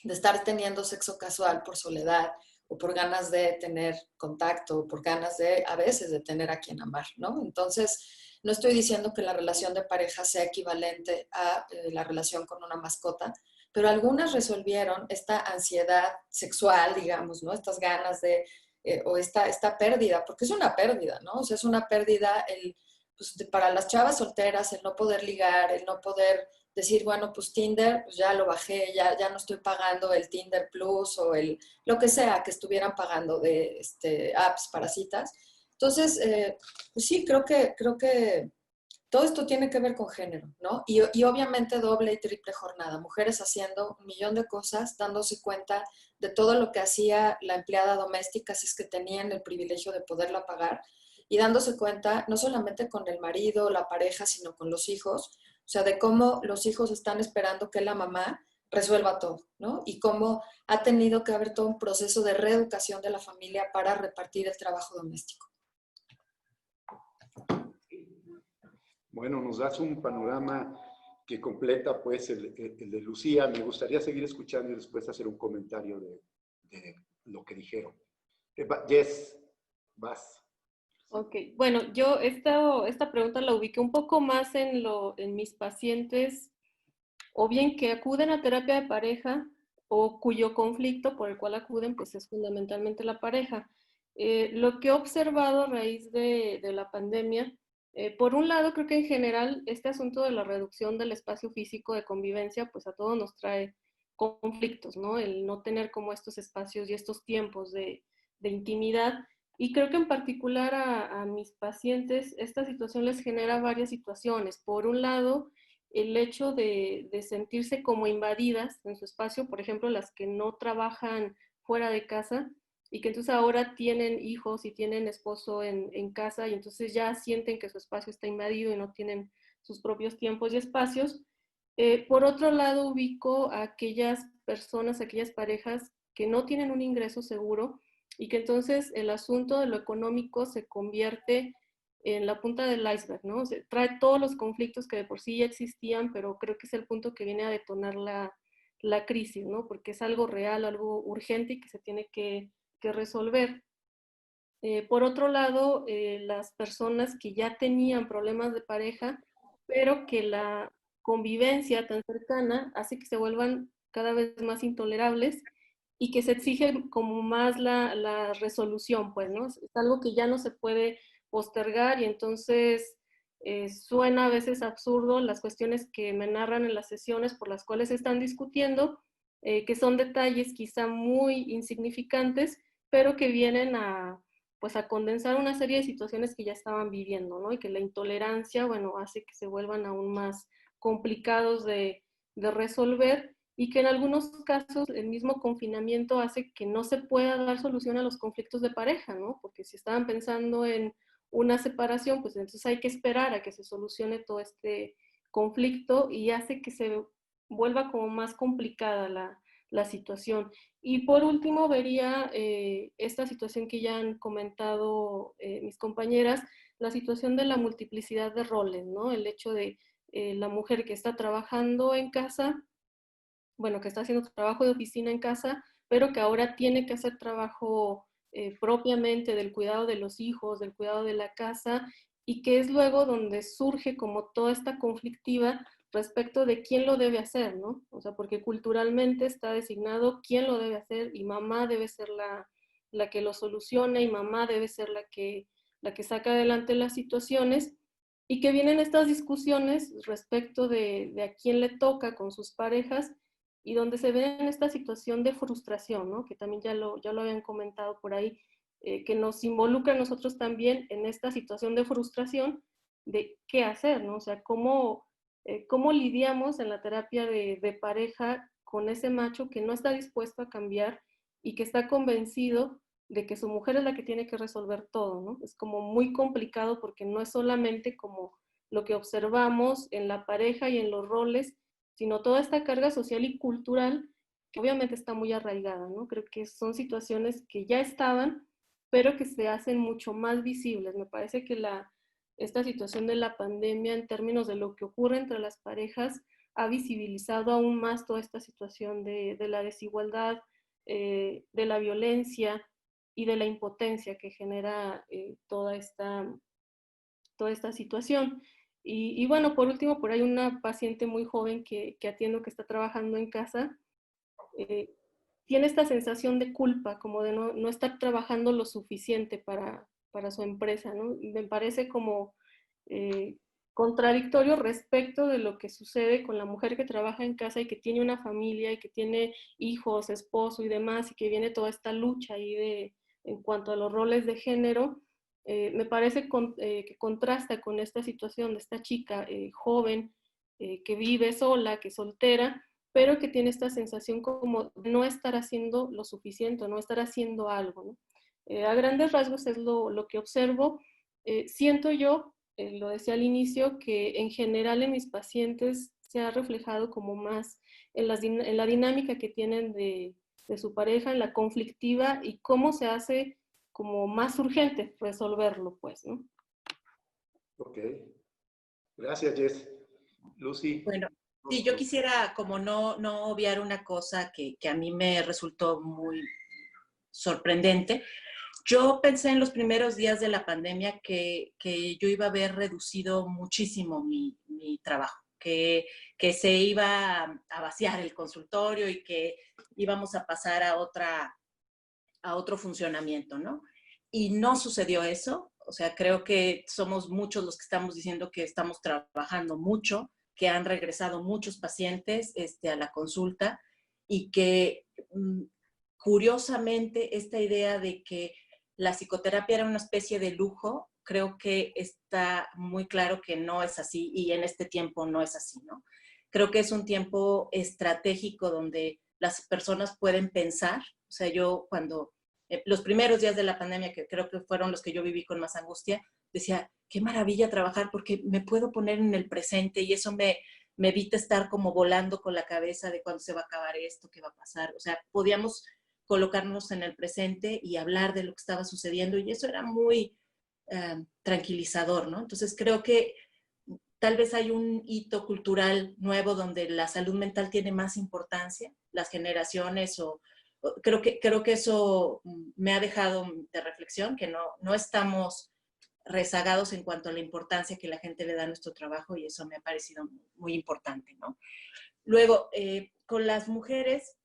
de estar teniendo sexo casual por soledad o por ganas de tener contacto o por ganas de, a veces, de tener a quien amar, ¿no? Entonces, no estoy diciendo que la relación de pareja sea equivalente a la relación con una mascota, pero algunas resolvieron esta ansiedad sexual, digamos, ¿no? Estas ganas de o esta pérdida, porque es una pérdida, ¿no? O sea, es una pérdida pues, para las chavas solteras, el no poder ligar, el no poder decir, bueno, pues Tinder, pues ya lo bajé, ya no estoy pagando el Tinder Plus o lo que sea que estuvieran pagando de apps para citas. Entonces, pues sí, creo que todo esto tiene que ver con género, ¿no? Y obviamente doble y triple jornada, mujeres haciendo 1,000,000 de cosas, dándose cuenta de todo lo que hacía la empleada doméstica, si es que tenían el privilegio de poderla pagar, y dándose cuenta no solamente con el marido, la pareja, sino con los hijos, o sea, de cómo los hijos están esperando que la mamá resuelva todo, ¿no? Y cómo ha tenido que haber todo un proceso de reeducación de la familia para repartir el trabajo doméstico. Bueno, nos das un panorama que completa pues el de Lucía. Me gustaría seguir escuchando y después hacer un comentario de lo que dijeron. Jess, vas. Ok, bueno, yo esta pregunta la ubiqué un poco más en mis pacientes, o bien que acuden a terapia de pareja, o cuyo conflicto por el cual acuden, pues es fundamentalmente la pareja. Lo que he observado a raíz de la pandemia, por un lado, creo que en general este asunto de la reducción del espacio físico de convivencia, pues a todos nos trae conflictos, ¿no? El no tener como estos espacios y estos tiempos de intimidad. Y creo que en particular a mis pacientes esta situación les genera varias situaciones. Por un lado, el hecho de sentirse como invadidas en su espacio, por ejemplo, las que no trabajan fuera de casa y que entonces ahora tienen hijos y tienen esposo en casa y entonces ya sienten que su espacio está invadido y no tienen sus propios tiempos y espacios. Por otro lado, ubico a aquellas personas, aquellas parejas que no tienen un ingreso seguro y que entonces el asunto de lo económico se convierte en la punta del iceberg, ¿no? Se trae todos los conflictos que de por sí ya existían, pero creo que es el punto que viene a detonar la crisis, ¿no? Porque es algo real, algo urgente y que se tiene que resolver. Por otro lado, las personas que ya tenían problemas de pareja, pero que la convivencia tan cercana hace que se vuelvan cada vez más intolerables y que se exige como más la resolución, pues, ¿no? Es algo que ya no se puede postergar y entonces suena a veces absurdo las cuestiones que me narran en las sesiones por las cuales están discutiendo, que son detalles quizá muy insignificantes, pero que vienen pues a condensar una serie de situaciones que ya estaban viviendo, ¿no? Y que la intolerancia, bueno, hace que se vuelvan aún más complicados de resolver y que en algunos casos el mismo confinamiento hace que no se pueda dar solución a los conflictos de pareja, ¿no? Porque si estaban pensando en una separación, pues entonces hay que esperar a que se solucione todo este conflicto y hace que se vuelva como más complicada la situación. Y por último, vería esta situación que ya han comentado mis compañeras, la situación de la multiplicidad de roles, ¿no? El hecho de la mujer que está trabajando en casa, bueno, que está haciendo trabajo de oficina en casa, pero que ahora tiene que hacer trabajo propiamente del cuidado de los hijos, del cuidado de la casa, y que es luego donde surge como toda esta conflictiva respecto de quién lo debe hacer, ¿no? O sea, porque culturalmente está designado quién lo debe hacer y mamá debe ser la que lo soluciona y mamá debe ser la que saca adelante las situaciones y que vienen estas discusiones respecto de a quién le toca con sus parejas y donde se ve en esta situación de frustración, ¿no? Que también ya lo habían comentado por ahí, que nos involucra a nosotros también en esta situación de frustración de qué hacer, ¿no? O sea, cómo lidiamos en la terapia de pareja con ese macho que no está dispuesto a cambiar y que está convencido de que su mujer es la que tiene que resolver todo, ¿no? Es como muy complicado porque no es solamente como lo que observamos en la pareja y en los roles, sino toda esta carga social y cultural que obviamente está muy arraigada, ¿no? Creo que son situaciones que ya estaban, pero que se hacen mucho más visibles. Me parece que esta situación de la pandemia en términos de lo que ocurre entre las parejas ha visibilizado aún más toda esta situación de la desigualdad, de la violencia y de la impotencia que genera toda esta situación. Y bueno, por último, por ahí una paciente muy joven que atiendo que está trabajando en casa, eh, tiene esta sensación de culpa, como de no estar trabajando lo suficiente para su empresa, ¿no? Y me parece como eh, contradictorio respecto de lo que sucede con la mujer que trabaja en casa y que tiene una familia y que tiene hijos, esposo y demás, y que viene toda esta lucha ahí en cuanto a los roles de género. Me parece que contrasta con esta situación de esta chica joven que vive sola, que es soltera, pero que tiene esta sensación como de no estar haciendo lo suficiente, no estar haciendo algo, ¿no? A grandes rasgos es lo que observo. Siento yo, lo decía al inicio, que en general en mis pacientes se ha reflejado como más en la dinámica que tienen de su pareja, en la conflictiva y cómo se hace como más urgente resolverlo, pues, ¿no? Ok. Gracias, Jess. Lucy. Bueno, sí, yo quisiera como no obviar una cosa que a mí me resultó muy sorprendente. Yo pensé en los primeros días de la pandemia que yo iba a ver reducido muchísimo mi trabajo, que se iba a vaciar el consultorio y que íbamos a pasar a otro funcionamiento, ¿no? Y no sucedió eso. O sea, creo que somos muchos los que estamos diciendo que estamos trabajando mucho, que han regresado muchos pacientes a la consulta y que curiosamente esta idea de que la psicoterapia era una especie de lujo creo que está muy claro que no es así y en este tiempo no es así, ¿no? Creo que es un tiempo estratégico donde las personas pueden pensar. O sea, yo cuando los primeros días de la pandemia, que creo que fueron los que yo viví con más angustia, decía, qué maravilla trabajar porque me puedo poner en el presente y eso me evita estar como volando con la cabeza de cuándo se va a acabar esto, qué va a pasar. O sea, podíamos colocarnos en el presente y hablar de lo que estaba sucediendo y eso era muy tranquilizador, ¿no? Entonces creo que tal vez hay un hito cultural nuevo donde la salud mental tiene más importancia, las generaciones creo que eso me ha dejado de reflexión, que no estamos rezagados en cuanto a la importancia que la gente le da a nuestro trabajo y eso me ha parecido muy importante, ¿no? Luego, con las mujeres,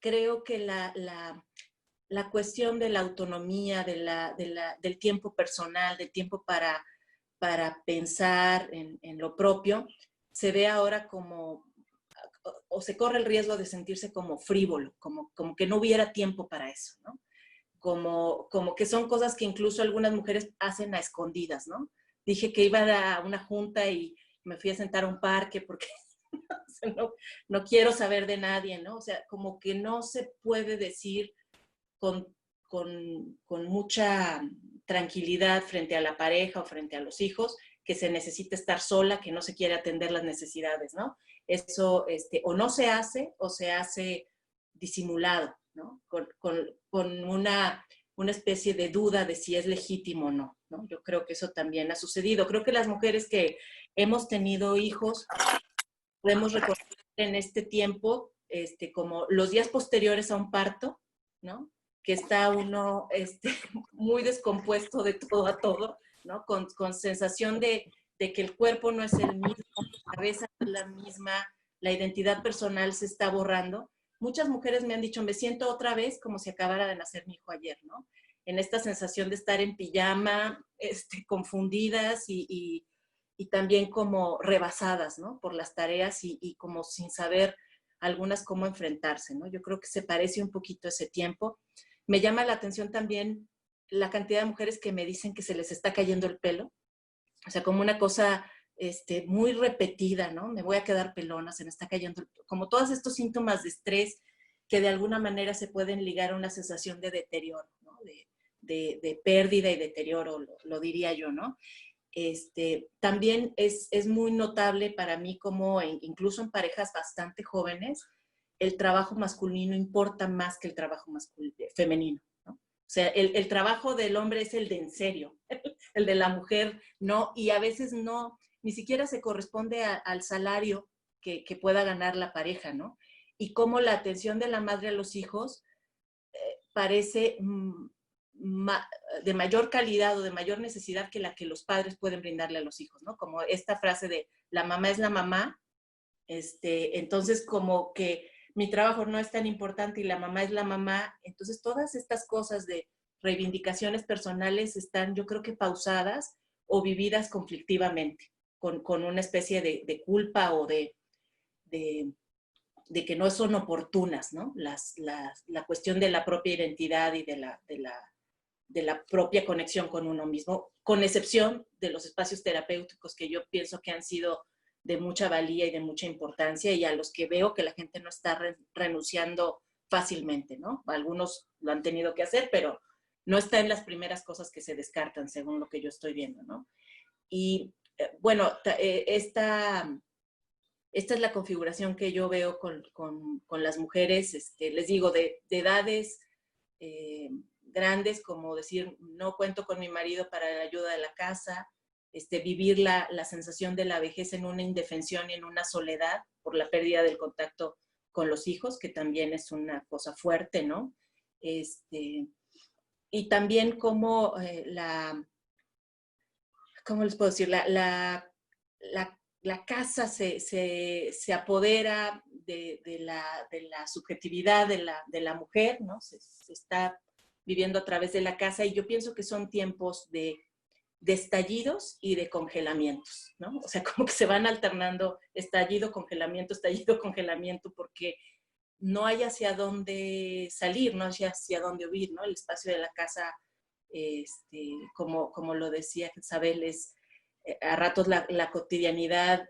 creo que la cuestión de la autonomía, del tiempo personal, del tiempo para pensar en lo propio, se ve ahora como, o se corre el riesgo de sentirse como frívolo, como que no hubiera tiempo para eso, ¿no? Como que son cosas que incluso algunas mujeres hacen a escondidas, ¿no? Dije que iba a una junta y me fui a sentar a un parque porque no quiero saber de nadie, ¿no? O sea, como que no se puede decir con, con mucha tranquilidad frente a la pareja o frente a los hijos, que se necesita estar sola, que no se quiere atender las necesidades, ¿no? Eso o no se hace o se hace disimulado, ¿no? Con una especie de duda de si es legítimo o no, ¿no? Yo creo que eso también ha sucedido. Creo que las mujeres que hemos tenido hijos podemos recordar en este tiempo como los días posteriores a un parto, ¿no? Que está uno muy descompuesto de todo a todo, ¿no? Con sensación de que el cuerpo no es el mismo, la cabeza no es la misma, la identidad personal se está borrando. Muchas mujeres me han dicho, me siento otra vez como si acabara de nacer mi hijo ayer, ¿no? En esta sensación de estar en pijama, confundidas y también como rebasadas, ¿no? Por las tareas y como sin saber algunas cómo enfrentarse, ¿no? Yo creo que se parece un poquito a ese tiempo. Me llama la atención también la cantidad de mujeres que me dicen que se les está cayendo el pelo, o sea, como una cosa muy repetida, ¿no? Me voy a quedar pelona, se me está cayendo el pelo, como todos estos síntomas de estrés que de alguna manera se pueden ligar a una sensación de deterioro, ¿no? De pérdida y deterioro, lo diría yo, ¿no? También es muy notable para mí como incluso en parejas bastante jóvenes, el trabajo masculino importa más que el trabajo femenino, ¿no? O sea, el trabajo del hombre es el de en serio, el de la mujer no, y a veces no, ni siquiera se corresponde al salario que pueda ganar la pareja, ¿no? Y cómo la atención de la madre a los hijos parece de mayor calidad o de mayor necesidad que la que los padres pueden brindarle a los hijos, ¿no? Como esta frase de la mamá es la mamá, entonces como que mi trabajo no es tan importante y la mamá es la mamá, entonces todas estas cosas de reivindicaciones personales están, yo creo que pausadas o vividas conflictivamente, con una especie de culpa o de que no son oportunas, ¿no? La cuestión de la propia identidad y de la propia conexión con uno mismo, con excepción de los espacios terapéuticos que yo pienso que han sido de mucha valía y de mucha importancia y a los que veo que la gente no está renunciando fácilmente, ¿no? Algunos lo han tenido que hacer, pero no está en las primeras cosas que se descartan, según lo que yo estoy viendo, ¿no? Y bueno, esta es la configuración que yo veo con las mujeres, les digo, de edades grandes, como decir, no cuento con mi marido para la ayuda de la casa, vivir la sensación de la vejez en una indefensión y en una soledad por la pérdida del contacto con los hijos, que también es una cosa fuerte, ¿no? Y también como ¿cómo les puedo decir? La casa se apodera de la subjetividad de la mujer, ¿no? Se está viviendo a través de la casa y yo pienso que son tiempos de estallidos y de congelamientos, ¿no? O sea, como que se van alternando estallido, congelamiento, porque no hay hacia dónde salir, no hay hacia dónde huir, ¿no? El espacio de la casa como lo decía Isabel, a ratos la cotidianidad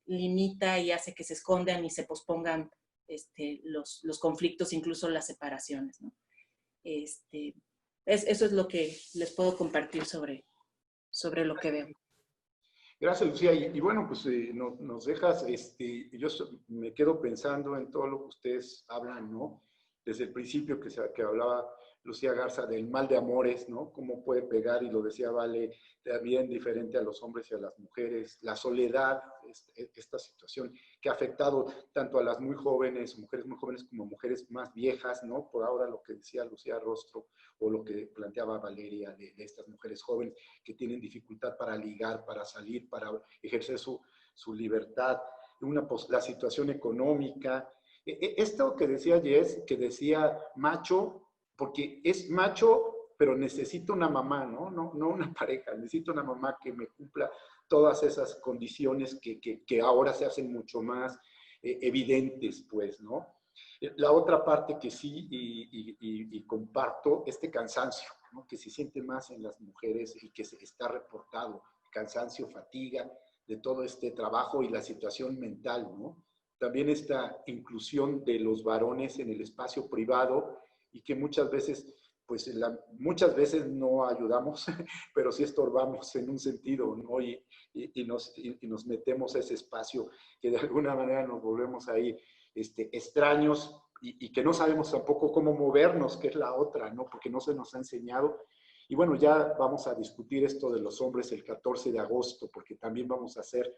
limita y hace que se escondan y se pospongan los conflictos, incluso las separaciones, ¿no? Eso es lo que les puedo compartir sobre lo que veo. Gracias, Lucía. Y bueno, pues nos dejas, me quedo pensando en todo lo que ustedes hablan, ¿no? Desde el principio que hablaba Lucía Garza del mal de amores, ¿no? Cómo puede pegar, y lo decía Vale, también diferente a los hombres y a las mujeres. La soledad, esta situación que ha afectado tanto a las mujeres muy jóvenes como a mujeres más viejas, ¿no? Por ahora lo que decía Lucía Rostro, o lo que planteaba Valeria de estas mujeres jóvenes que tienen dificultad para ligar, para salir, para ejercer su libertad, la situación económica. Esto que decía Jess, que decía macho, porque es macho, pero necesito una mamá, ¿no? No una pareja, necesito una mamá que me cumpla todas esas condiciones que ahora se hacen mucho más evidentes, pues, ¿no? La otra parte que sí y comparto, cansancio, ¿no? Que se siente más en las mujeres y que se está reportado, cansancio, fatiga de todo este trabajo y la situación mental, ¿no? También esta inclusión de los varones en el espacio privado y que muchas veces, pues muchas veces no ayudamos, pero sí estorbamos en un sentido, ¿no? Y nos metemos a ese espacio que de alguna manera nos volvemos ahí extraños y que no sabemos tampoco cómo movernos, que es la otra, ¿no? Porque no se nos ha enseñado. Y bueno, ya vamos a discutir esto de los hombres el 14 de agosto, porque también vamos a hacer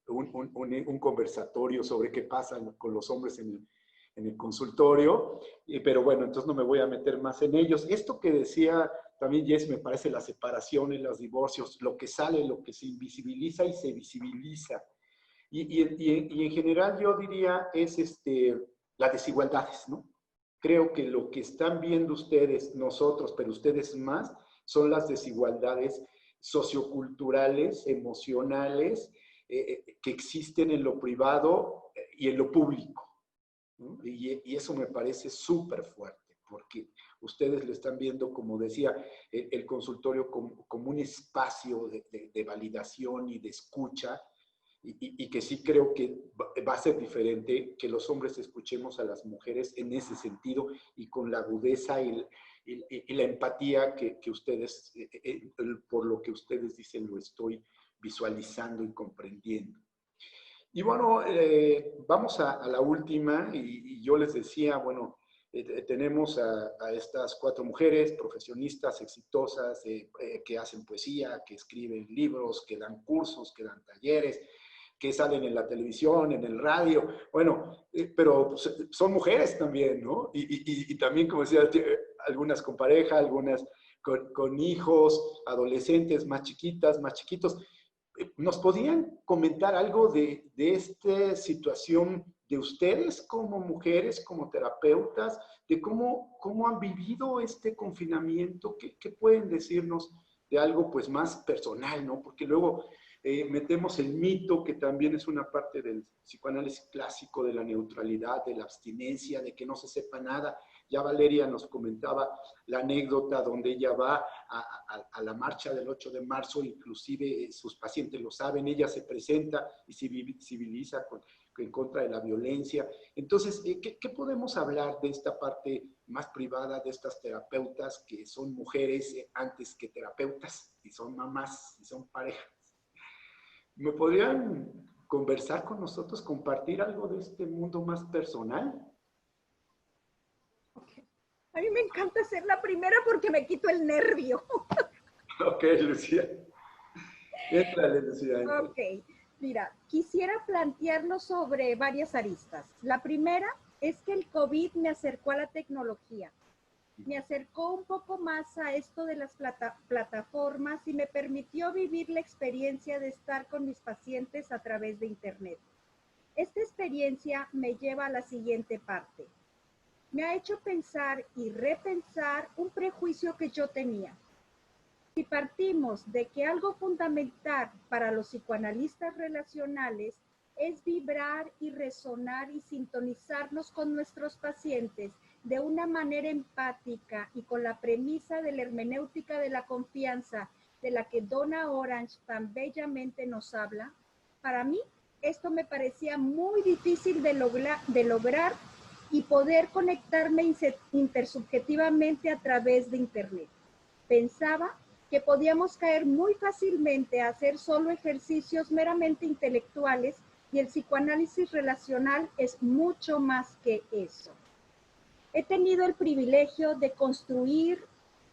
un conversatorio sobre qué pasa con los hombres en el consultorio, pero bueno, entonces no me voy a meter más en ellos. Esto que decía también Jess, me parece las separaciones, los divorcios, lo que sale, lo que se invisibiliza y se visibiliza. Y en general yo diría es las desigualdades, ¿no? Creo que lo que están viendo ustedes, nosotros, pero ustedes más, son las desigualdades socioculturales, emocionales, que existen en lo privado y en lo público, ¿no? Y eso me parece súper fuerte, porque ustedes lo están viendo, como decía, el consultorio como un espacio de validación y de escucha, y que sí creo que va a ser diferente que los hombres escuchemos a las mujeres en ese sentido y con la agudeza y la empatía que ustedes, por lo que ustedes dicen, lo estoy visualizando y comprendiendo. Y bueno, vamos a la última, y yo les decía, bueno, tenemos a estas 4 mujeres profesionistas exitosas que hacen poesía, que escriben libros, que dan cursos, que dan talleres, que salen en la televisión, en el radio, bueno, pero pues, son mujeres también, ¿no? Y también, como decía, algunas con pareja, algunas con hijos, adolescentes más chiquitas, más chiquitos. ¿Nos podrían comentar algo de esta situación de ustedes como mujeres, como terapeutas, de cómo han vivido este confinamiento? ¿Qué pueden decirnos de algo pues más personal, ¿no? Porque luego metemos el mito, que también es una parte del psicoanálisis clásico, de la neutralidad, de la abstinencia, de que no se sepa nada. Ya Valeria nos comentaba la anécdota donde ella va a la marcha del 8 de marzo, inclusive sus pacientes lo saben, ella se presenta y se civiliza en contra de la violencia. Entonces, ¿qué podemos hablar de esta parte más privada de estas terapeutas que son mujeres antes que terapeutas, y son mamás, y son parejas? ¿Me podrían conversar con nosotros, compartir algo de este mundo más personal? Okay. A mí me encanta ser la primera porque me quito el nervio. Ok, Lucía. Éntrale, Lucía. Éntrale. Ok, mira, quisiera plantearlo sobre varias aristas. La primera es que el COVID me acercó a la tecnología. Me acercó un poco más a esto de las plataformas y me permitió vivir la experiencia de estar con mis pacientes a través de Internet. Esta experiencia me lleva a la siguiente parte. Me ha hecho pensar y repensar un prejuicio que yo tenía. Si partimos de que algo fundamental para los psicoanalistas relacionales es vibrar y resonar y sintonizarnos con nuestros pacientes de una manera empática y con la premisa de la hermenéutica de la confianza de la que Donna Orange tan bellamente nos habla, para mí esto me parecía muy difícil de lograr y poder conectarme intersubjetivamente a través de Internet. Pensaba que podíamos caer muy fácilmente a hacer solo ejercicios meramente intelectuales y el psicoanálisis relacional es mucho más que eso. He tenido el privilegio de construir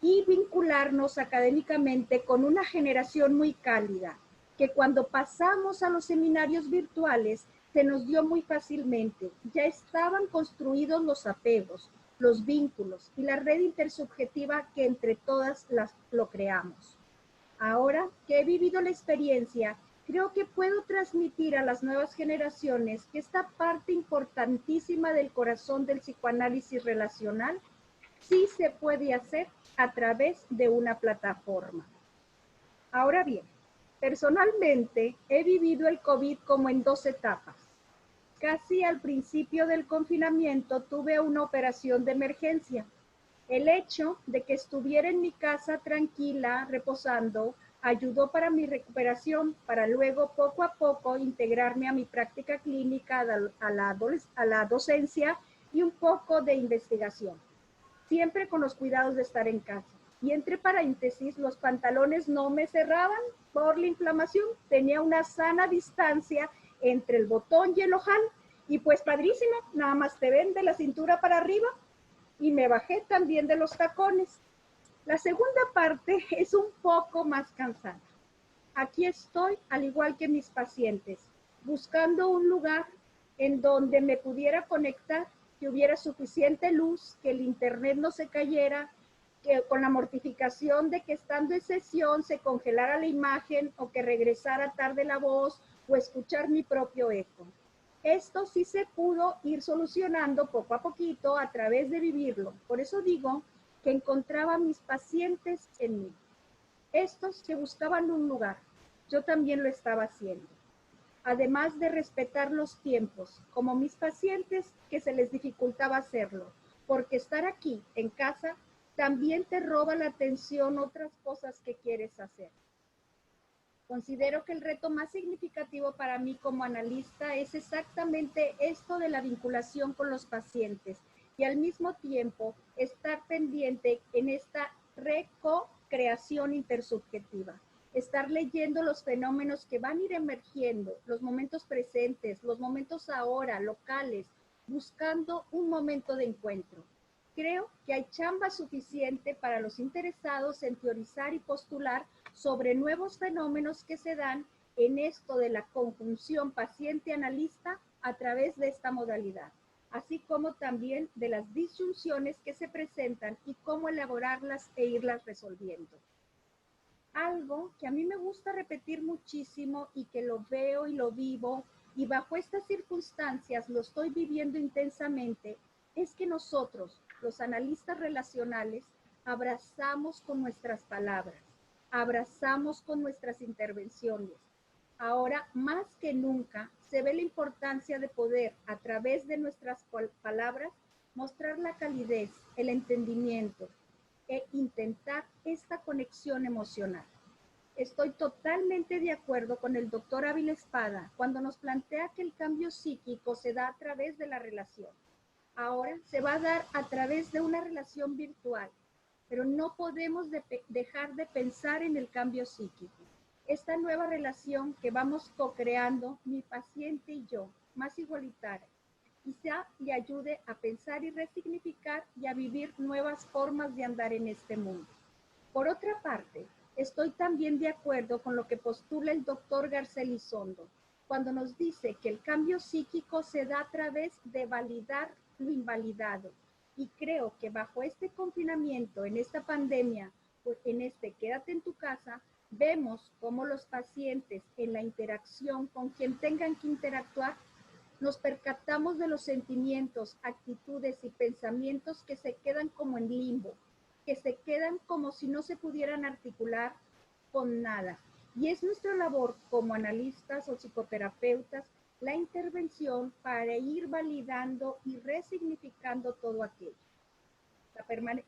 y vincularnos académicamente con una generación muy cálida, que cuando pasamos a los seminarios virtuales se nos dio muy fácilmente. Ya estaban construidos los apegos, los vínculos y la red intersubjetiva que entre todas lo creamos. Ahora que he vivido la experiencia, creo que puedo transmitir a las nuevas generaciones que esta parte importantísima del corazón del psicoanálisis relacional sí se puede hacer a través de una plataforma. Ahora bien, personalmente he vivido el COVID como en 2 etapas. Casi al principio del confinamiento tuve una operación de emergencia. El hecho de que estuviera en mi casa tranquila, reposando, ayudó para mi recuperación, para luego poco a poco integrarme a mi práctica clínica, a la docencia y un poco de investigación, siempre con los cuidados de estar en casa. Y entre paréntesis, los pantalones no me cerraban por la inflamación, tenía una sana distancia entre el botón y el ojal, y pues padrísimo, nada más te ven de la cintura para arriba, y me bajé también de los tacones. La segunda parte es un poco más cansada. Aquí estoy, al igual que mis pacientes, buscando un lugar en donde me pudiera conectar, que hubiera suficiente luz, que el internet no se cayera, que con la mortificación de que estando en sesión se congelara la imagen o que regresara tarde la voz o escuchar mi propio eco. Esto sí se pudo ir solucionando poco a poquito a través de vivirlo. Por eso digo que encontraba a mis pacientes en mí. Estos que buscaban un lugar, yo también lo estaba haciendo. Además de respetar los tiempos, como mis pacientes que se les dificultaba hacerlo, porque estar aquí en casa también te roba la atención otras cosas que quieres hacer. Considero que el reto más significativo para mí como analista es exactamente esto de la vinculación con los pacientes y al mismo tiempo estar pendiente en esta recreación intersubjetiva. Estar leyendo los fenómenos que van a ir emergiendo, los momentos presentes, los momentos ahora, locales, buscando un momento de encuentro. Creo que hay chamba suficiente para los interesados en teorizar y postular sobre nuevos fenómenos que se dan en esto de la conjunción paciente-analista a través de esta modalidad, así como también de las disyunciones que se presentan y cómo elaborarlas e irlas resolviendo. Algo que a mí me gusta repetir muchísimo y que lo veo y lo vivo y bajo estas circunstancias lo estoy viviendo intensamente, es que nosotros, los analistas relacionales, abrazamos con nuestras palabras, abrazamos con nuestras intervenciones. Ahora, más que nunca, se ve la importancia de poder, a través de nuestras palabras, mostrar la calidez, el entendimiento e intentar esta conexión emocional. Estoy totalmente de acuerdo con el doctor Ávila Espada cuando nos plantea que el cambio psíquico se da a través de la relación. Ahora se va a dar a través de una relación virtual, pero no podemos dejar de pensar en el cambio psíquico. Esta nueva relación que vamos co-creando, mi paciente y yo, más igualitaria, quizá le ayude a pensar y resignificar y a vivir nuevas formas de andar en este mundo. Por otra parte, estoy también de acuerdo con lo que postula el doctor Garcés Lizondo, cuando nos dice que el cambio psíquico se da a través de validar lo invalidado. Y creo que bajo este confinamiento, en esta pandemia, pues en este quédate en tu casa, vemos cómo los pacientes en la interacción con quien tengan que interactuar, nos percatamos de los sentimientos, actitudes y pensamientos que se quedan como en limbo, que se quedan como si no se pudieran articular con nada. Y es nuestra labor como analistas o psicoterapeutas la intervención para ir validando y resignificando todo aquello.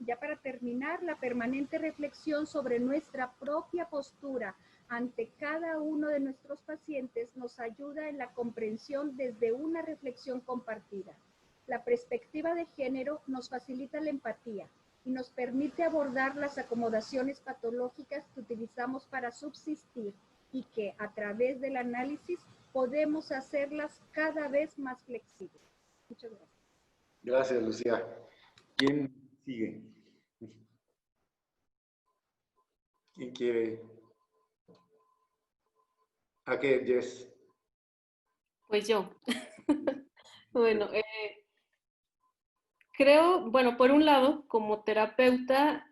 Ya para terminar, la permanente reflexión sobre nuestra propia postura ante cada uno de nuestros pacientes nos ayuda en la comprensión desde una reflexión compartida. La perspectiva de género nos facilita la empatía y nos permite abordar las acomodaciones patológicas que utilizamos para subsistir y que a través del análisis podemos hacerlas cada vez más flexibles. Muchas gracias. Gracias, Lucía. ¿Quién sigue? ¿Quién quiere? ¿A qué, Jess? Pues yo. Bueno, creo, bueno, por un lado, como terapeuta,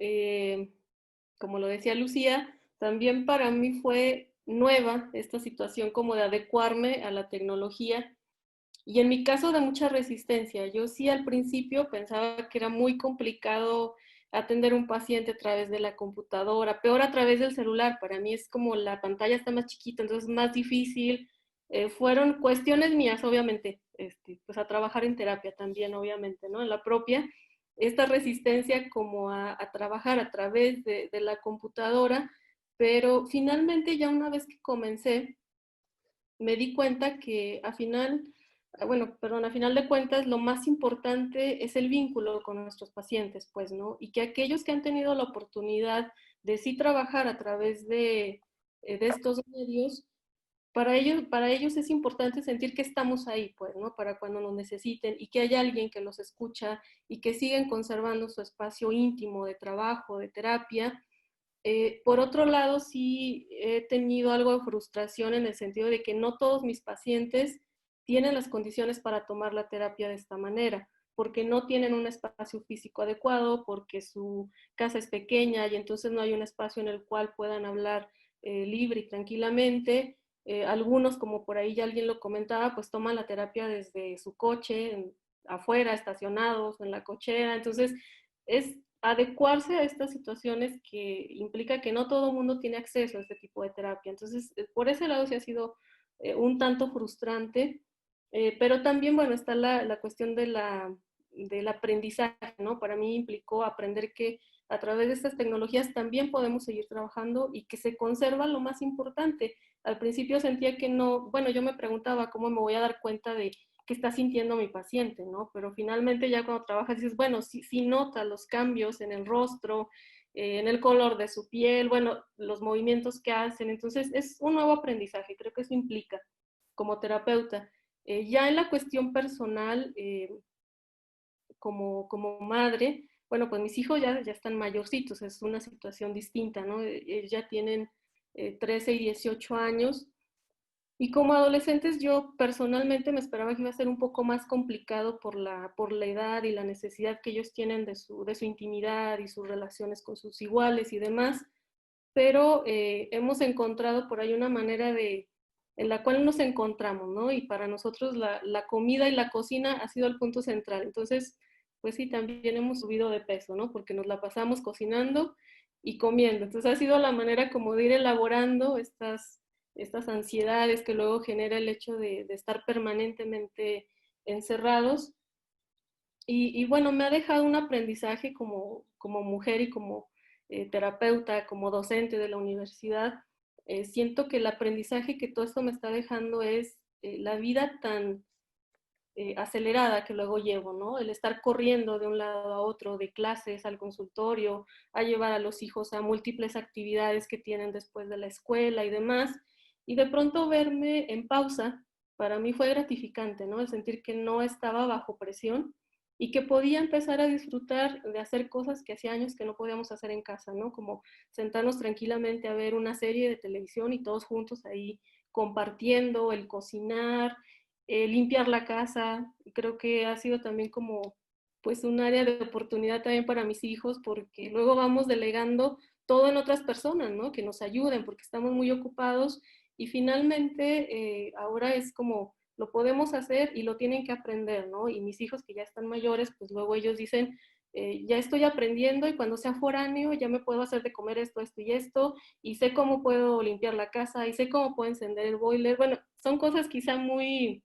como lo decía Lucía, también para mí fue nueva esta situación como de adecuarme a la tecnología y en mi caso de mucha resistencia. Yo sí al principio pensaba que era muy complicado atender un paciente a través de la computadora, peor a través del celular. Para mí es como la pantalla está más chiquita, entonces es más difícil. Fueron cuestiones mías, obviamente, pues a trabajar en terapia también, obviamente, ¿no? En la propia, esta resistencia como a trabajar a través de la computadora, pero finalmente ya una vez que comencé, me di cuenta que a final de cuentas lo más importante es el vínculo con nuestros pacientes, pues, ¿no? Y que aquellos que han tenido la oportunidad de sí trabajar a través de estos medios, para ellos es importante sentir que estamos ahí, pues, ¿no? Para cuando nos necesiten y que hay alguien que los escucha y que siguen conservando su espacio íntimo de trabajo, de terapia. Por otro lado, sí he tenido algo de frustración en el sentido de que no todos mis pacientes tienen las condiciones para tomar la terapia de esta manera, porque no tienen un espacio físico adecuado, porque su casa es pequeña y entonces no hay un espacio en el cual puedan hablar libre y tranquilamente. Algunos, como por ahí ya alguien lo comentaba, pues toman la terapia desde su coche, afuera, estacionados, en la cochera. Entonces, es adecuarse a estas situaciones que implica que no todo el mundo tiene acceso a este tipo de terapia. Entonces, por ese lado sí ha sido un tanto frustrante, pero también, bueno, está la cuestión del aprendizaje, ¿no? Para mí implicó aprender que a través de estas tecnologías también podemos seguir trabajando y que se conserva lo más importante. Al principio sentía que no, bueno, yo me preguntaba cómo me voy a dar cuenta de qué está sintiendo mi paciente, ¿no? Pero finalmente ya cuando trabajas dices, bueno, sí nota los cambios en el rostro, en el color de su piel, bueno, los movimientos que hacen. Entonces es un nuevo aprendizaje, creo que eso implica como terapeuta. Ya en la cuestión personal, como madre, bueno, pues mis hijos ya están mayorcitos, es una situación distinta, ¿no? Ellos ya tienen 13 y 18 años. Y como adolescentes yo personalmente me esperaba que iba a ser un poco más complicado por la edad y la necesidad que ellos tienen de su intimidad y sus relaciones con sus iguales y demás, pero hemos encontrado por ahí una manera en la cual nos encontramos, ¿no? Y para nosotros la comida y la cocina ha sido el punto central. Entonces, pues sí, también hemos subido de peso, ¿no? Porque nos la pasamos cocinando y comiendo. Entonces ha sido la manera como de ir elaborando estas ansiedades que luego genera el hecho de estar permanentemente encerrados. Y bueno, me ha dejado un aprendizaje como mujer y como terapeuta, como docente de la universidad. Siento que el aprendizaje que todo esto me está dejando es la vida tan acelerada que luego llevo, ¿no? El estar corriendo de un lado a otro, de clases al consultorio, a llevar a los hijos a múltiples actividades que tienen después de la escuela y demás, y de pronto verme en pausa, para mí fue gratificante, ¿no? El sentir que no estaba bajo presión y que podía empezar a disfrutar de hacer cosas que hacía años que no podíamos hacer en casa, ¿no? Como sentarnos tranquilamente a ver una serie de televisión y todos juntos ahí compartiendo, el cocinar, limpiar la casa. Creo que ha sido también como pues un área de oportunidad también para mis hijos, porque luego vamos delegando todo en otras personas, ¿no? Que nos ayuden, porque estamos muy ocupados y finalmente ahora es como lo podemos hacer y lo tienen que aprender, ¿no? Y mis hijos que ya están mayores, pues luego ellos dicen, ya estoy aprendiendo y cuando sea foráneo ya me puedo hacer de comer esto y esto, y sé cómo puedo limpiar la casa, y sé cómo puedo encender el boiler. Bueno, son cosas quizá muy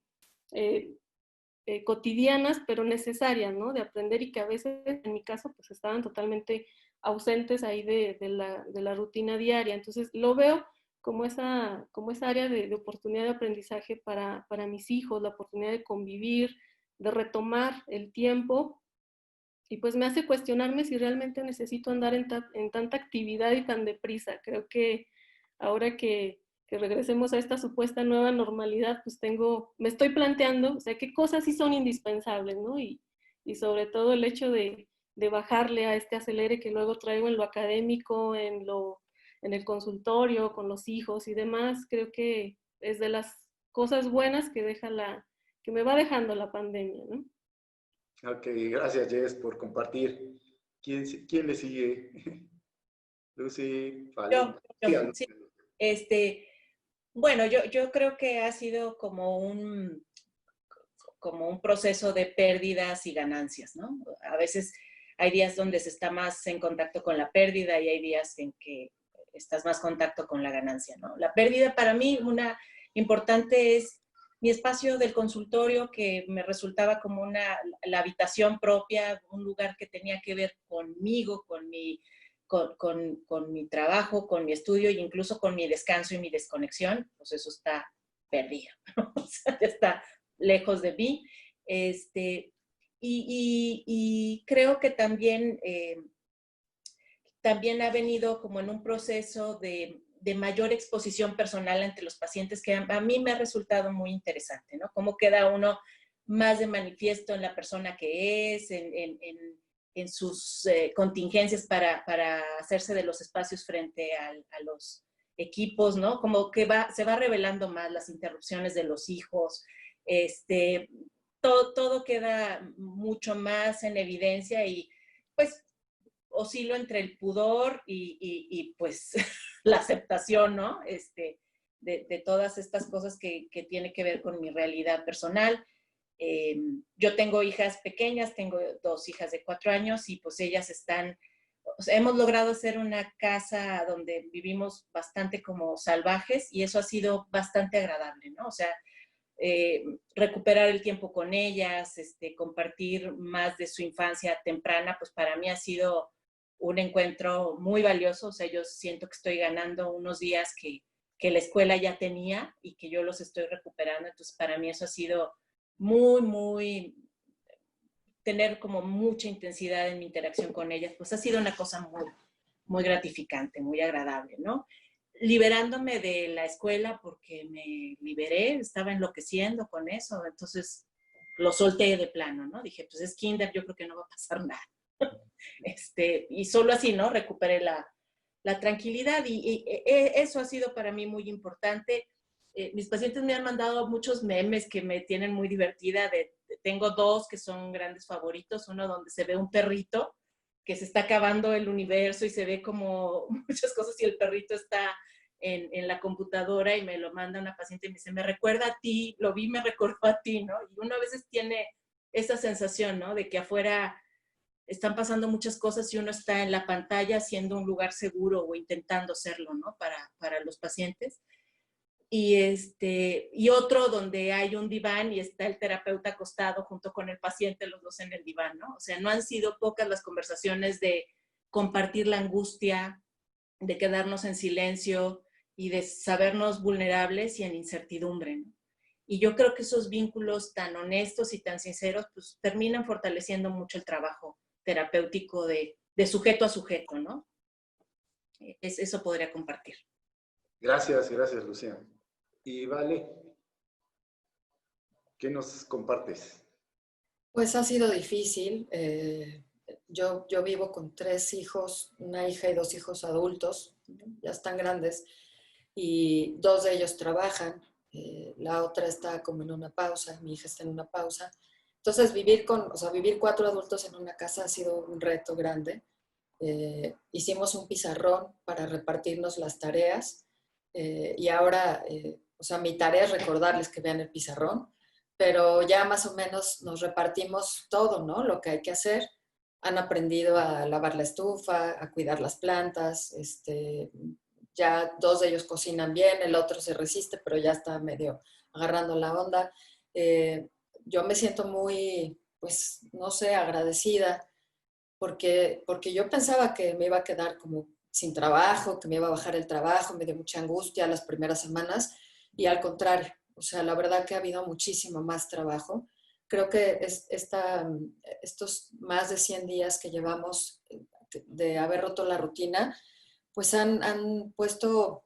cotidianas, pero necesarias, ¿no? De aprender y que a veces, en mi caso, pues estaban totalmente ausentes ahí de la rutina diaria. Entonces, lo veo como esa área de oportunidad de aprendizaje para mis hijos, la oportunidad de convivir, de retomar el tiempo, y pues me hace cuestionarme si realmente necesito andar en tanta actividad y tan deprisa. Creo que ahora que regresemos a esta supuesta nueva normalidad, pues me estoy planteando, o sea, qué cosas sí son indispensables, ¿no? Y sobre todo el hecho de bajarle a este acelere que luego traigo en lo académico, en el consultorio, con los hijos y demás, creo que es de las cosas buenas que me va dejando la pandemia, ¿no? Ok, gracias Jess por compartir. ¿Quién le sigue? Lucy, Falín. Sí. Bueno, yo creo que ha sido como un proceso de pérdidas y ganancias, ¿no? A veces hay días donde se está más en contacto con la pérdida y hay días en que estás más en contacto con la ganancia, ¿no? La pérdida para mí, una importante es mi espacio del consultorio, que me resultaba como la habitación propia, un lugar que tenía que ver conmigo, con mi trabajo, con mi estudio e incluso con mi descanso y mi desconexión, pues eso está perdido, ¿no? O sea, ya está lejos de mí. Y creo que también ha venido como en un proceso de mayor exposición personal entre los pacientes, que a mí me ha resultado muy interesante, ¿no? Cómo queda uno más de manifiesto en la persona que es, en sus contingencias para hacerse de los espacios frente a los equipos, ¿no? Como que se va revelando más las interrupciones de los hijos, todo queda mucho más en evidencia y pues oscilo entre el pudor y pues la aceptación, ¿no? De todas estas cosas que tiene que ver con mi realidad personal. Yo tengo hijas pequeñas, tengo 2 hijas de 4 años y pues ellas o sea, hemos logrado hacer una casa donde vivimos bastante como salvajes y eso ha sido bastante agradable, ¿no? O sea, recuperar el tiempo con ellas, compartir más de su infancia temprana, pues para mí ha sido un encuentro muy valioso. O sea, yo siento que estoy ganando unos días que la escuela ya tenía y que yo los estoy recuperando. Entonces, para mí eso ha sido muy, tener como mucha intensidad en mi interacción con ellas, pues ha sido una cosa muy gratificante, muy agradable, ¿no? Liberándome de la escuela porque me liberé, estaba enloqueciendo con eso, entonces lo solté de plano, ¿no? Dije, pues es kinder, yo creo que no va a pasar nada. Y solo así, ¿no? Recuperé la tranquilidad y eso ha sido para mí muy importante. Mis pacientes me han mandado muchos memes que me tienen muy divertida. Tengo 2 que son grandes favoritos, uno donde se ve un perrito que se está acabando el universo y se ve como muchas cosas y el perrito está en la computadora y me lo manda una paciente y me dice, me recuerda a ti, lo vi, me recordó a ti, ¿no? Y uno a veces tiene esa sensación, ¿no? De que afuera están pasando muchas cosas y uno está en la pantalla siendo un lugar seguro o intentando serlo, ¿no? Para los pacientes. Y otro donde hay un diván y está el terapeuta acostado junto con el paciente, los 2 en el diván, ¿no? O sea, no han sido pocas las conversaciones de compartir la angustia, de quedarnos en silencio y de sabernos vulnerables y en incertidumbre, ¿no? Y yo creo que esos vínculos tan honestos y tan sinceros, pues terminan fortaleciendo mucho el trabajo terapéutico de sujeto a sujeto, ¿no? Eso podría compartir. Gracias, Lucía. Y Vale, ¿qué nos compartes? Pues ha sido difícil. Yo vivo con 3 hijos, una hija y 2 hijos adultos, ya están grandes, y 2 de ellos trabajan. La otra está como en una pausa, mi hija está en una pausa. Entonces, vivir 4 adultos en una casa ha sido un reto grande. Hicimos un pizarrón para repartirnos las tareas y ahora, o sea, mi tarea es recordarles que vean el pizarrón, pero ya más o menos nos repartimos todo, ¿no? Lo que hay que hacer. Han aprendido a lavar la estufa, a cuidar las plantas, ya 2 de ellos cocinan bien, el otro se resiste, pero ya está medio agarrando la onda. yo me siento muy, pues, no sé, agradecida, porque yo pensaba que me iba a quedar como sin trabajo, que me iba a bajar el trabajo, me dio mucha angustia las primeras semanas, y al contrario, o sea, la verdad que ha habido muchísimo más trabajo. Creo que estos más de 100 días que llevamos de haber roto la rutina, pues han puesto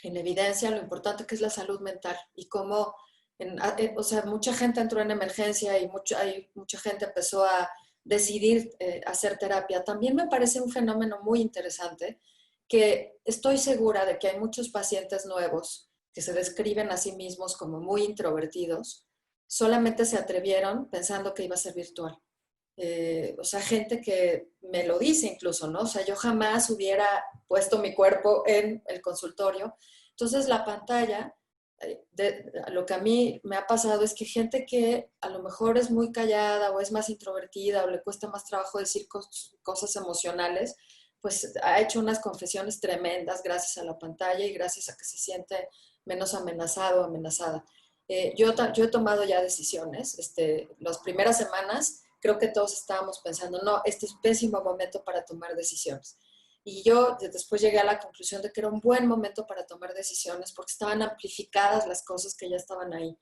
en evidencia lo importante que es la salud mental y cómo, o sea, mucha gente entró en emergencia y mucha gente empezó a decidir hacer terapia. También me parece un fenómeno muy interesante que estoy segura de que hay muchos pacientes nuevos que se describen a sí mismos como muy introvertidos, solamente se atrevieron pensando que iba a ser virtual. O sea, gente que me lo dice incluso, ¿no? O sea, yo jamás hubiera puesto mi cuerpo en el consultorio. Entonces, la pantalla, lo que a mí me ha pasado es que gente que a lo mejor es muy callada o es más introvertida o le cuesta más trabajo decir cosas emocionales, pues ha hecho unas confesiones tremendas gracias a la pantalla y gracias a que se siente menos amenazado o amenazada. Yo he tomado ya decisiones. Las primeras semanas creo que todos estábamos pensando, no, este es un pésimo momento para tomar decisiones. Y yo después llegué a la conclusión de que era un buen momento para tomar decisiones porque estaban amplificadas las cosas que ya estaban ahí.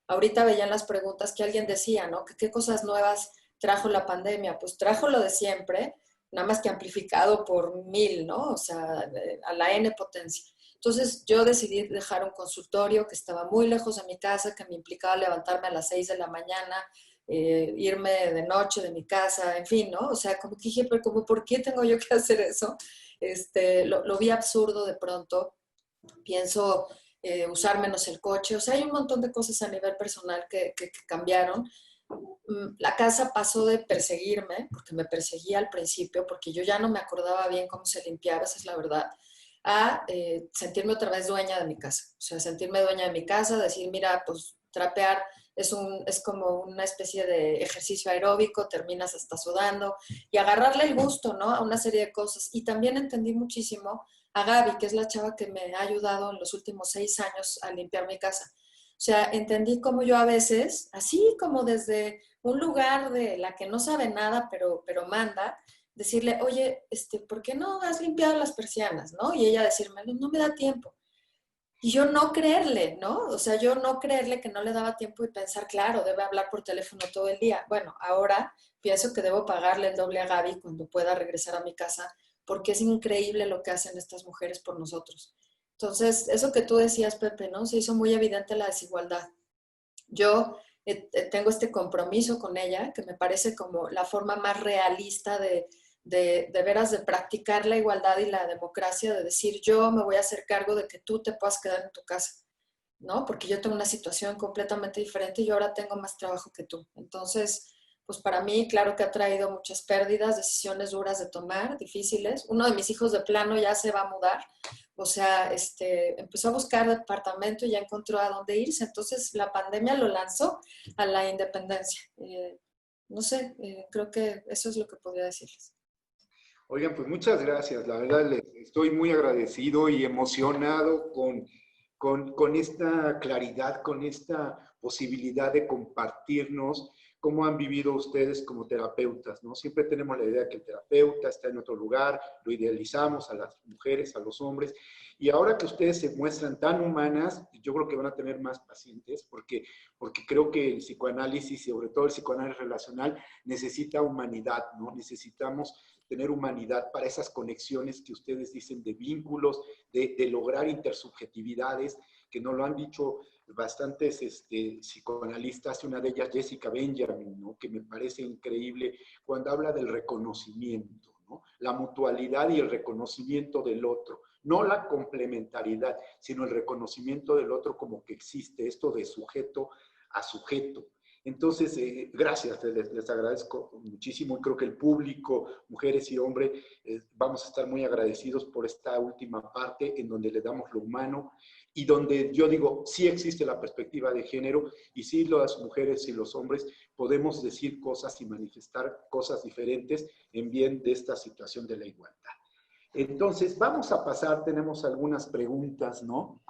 Ahorita veían las preguntas que alguien decía, ¿no? ¿Qué cosas nuevas trajo la pandemia? Pues trajo lo de siempre, nada más que amplificado por 1000, ¿no? O sea, a la N potencia. Entonces yo decidí dejar un consultorio que estaba muy lejos de mi casa, que me implicaba levantarme a las 6 de la mañana, irme de noche de mi casa, en fin, ¿no? O sea, como que dije, pero como, ¿por qué tengo yo que hacer eso? Lo vi absurdo de pronto. Pienso usar menos el coche. O sea, hay un montón de cosas a nivel personal que cambiaron. La casa pasó de perseguirme, porque me perseguía al principio, porque yo ya no me acordaba bien cómo se limpiaba, esa es la verdad, a sentirme otra vez dueña de mi casa. O sea, sentirme dueña de mi casa, decir, mira, pues trapear es como una especie de ejercicio aeróbico, terminas hasta sudando, y agarrarle el gusto, ¿no? A una serie de cosas. Y también entendí muchísimo a Gaby, que es la chava que me ha ayudado en los últimos 6 años a limpiar mi casa. O sea, entendí cómo yo a veces, así como desde un lugar de la que no sabe nada, pero manda, decirle, oye, ¿por qué no has limpiado las persianas, no? Y ella decirme, no me da tiempo. Y yo no creerle, ¿no? O sea, yo no creerle que no le daba tiempo y pensar, claro, debe hablar por teléfono todo el día. Bueno, ahora pienso que debo pagarle el doble a Gaby cuando pueda regresar a mi casa, porque es increíble lo que hacen estas mujeres por nosotros. Entonces, eso que tú decías, Pepe, ¿no? Se hizo muy evidente la desigualdad. Yo tengo este compromiso con ella, que me parece como la forma más realista de veras de practicar la igualdad y la democracia, de decir yo me voy a hacer cargo de que tú te puedas quedar en tu casa, ¿no? Porque yo tengo una situación completamente diferente y yo ahora tengo más trabajo que tú. Entonces, pues para mí, claro que ha traído muchas pérdidas, decisiones duras de tomar, difíciles. Uno de mis hijos de plano ya se va a mudar, o sea, empezó a buscar departamento y ya encontró a dónde irse. Entonces, la pandemia lo lanzó a la independencia. No sé, creo que eso es lo que podría decirles. Oigan, pues muchas gracias. La verdad, les estoy muy agradecido y emocionado con esta claridad, con esta posibilidad de compartirnos cómo han vivido ustedes como terapeutas, ¿no? Siempre tenemos la idea que el terapeuta está en otro lugar, lo idealizamos a las mujeres, a los hombres, y ahora que ustedes se muestran tan humanas, yo creo que van a tener más pacientes, porque creo que el psicoanálisis, sobre todo el psicoanálisis relacional, necesita humanidad, ¿no? Necesitamos tener humanidad para esas conexiones que ustedes dicen de vínculos, de lograr intersubjetividades, que nos lo han dicho bastantes psicoanalistas, una de ellas Jessica Benjamin, ¿no? Que me parece increíble cuando habla del reconocimiento, ¿no? La mutualidad y el reconocimiento del otro, no la complementariedad, sino el reconocimiento del otro como que existe, esto de sujeto a sujeto. Entonces, gracias, les agradezco muchísimo y creo que el público, mujeres y hombres, vamos a estar muy agradecidos por esta última parte en donde le damos lo humano y donde yo digo, sí existe la perspectiva de género y sí las mujeres y los hombres podemos decir cosas y manifestar cosas diferentes en bien de esta situación de la igualdad. Entonces, vamos a pasar, tenemos algunas preguntas, ¿no?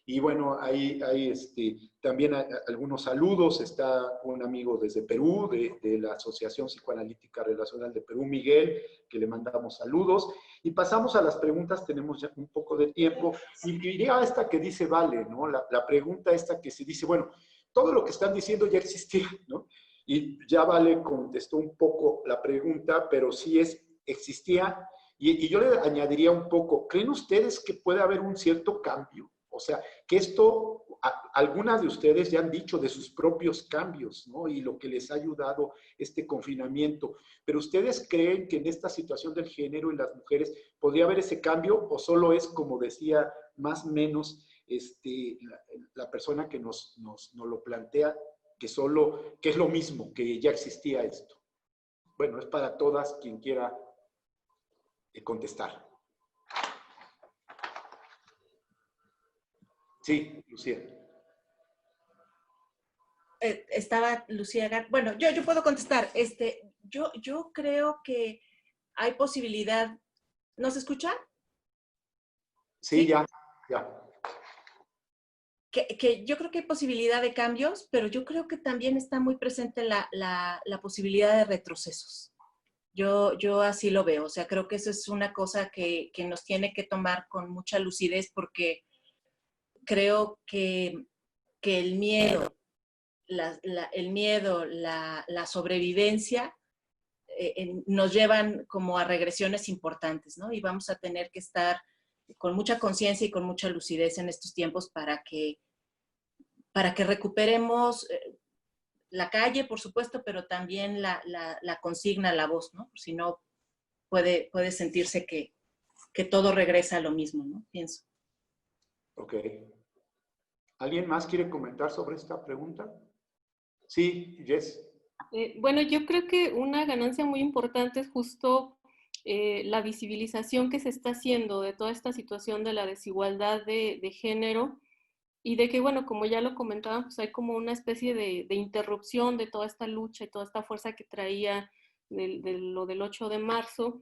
Y bueno, ahí también hay algunos saludos. Está un amigo desde Perú, de la Asociación Psicoanalítica Relacional de Perú, Miguel, que le mandamos saludos. Y pasamos a las preguntas, tenemos ya un poco de tiempo. Y iría a esta que dice Vale, ¿no? La pregunta esta que se dice, bueno, todo lo que están diciendo ya existía, ¿no? Y ya Vale contestó un poco la pregunta, pero sí existía. Y yo le añadiría un poco, ¿creen ustedes que puede haber un cierto cambio? O sea, que esto, algunas de ustedes ya han dicho de sus propios cambios, ¿no? Y lo que les ha ayudado este confinamiento. Pero ¿ustedes creen que en esta situación del género y las mujeres podría haber ese cambio? ¿O solo es, como decía, más o menos la persona que nos lo plantea, que es lo mismo, que ya existía esto? Bueno, es para todas quien quiera contestar. Sí, Lucía. Estaba Lucía. Bueno, yo puedo contestar. Yo creo que hay posibilidad. ¿No se escucha? Sí, ya. Que yo creo que hay posibilidad de cambios, pero yo creo que también está muy presente la posibilidad de retrocesos. Yo así lo veo. O sea, creo que eso es una cosa que nos tiene que tomar con mucha lucidez, porque creo que el miedo, la sobrevivencia nos llevan como a regresiones importantes, ¿no? Y vamos a tener que estar con mucha conciencia y con mucha lucidez en estos tiempos para que recuperemos la calle, por supuesto, pero también la consigna, la voz, ¿no? Si no, puede sentirse que todo regresa a lo mismo, ¿no? Pienso. Ok. ¿Alguien más quiere comentar sobre esta pregunta? Sí, Jess. Bueno, yo creo que una ganancia muy importante es justo la visibilización que se está haciendo de toda esta situación de la desigualdad de género, y de que, bueno, como ya lo comentaban, pues hay como una especie de interrupción de toda esta lucha y toda esta fuerza que traía lo del 8 de marzo.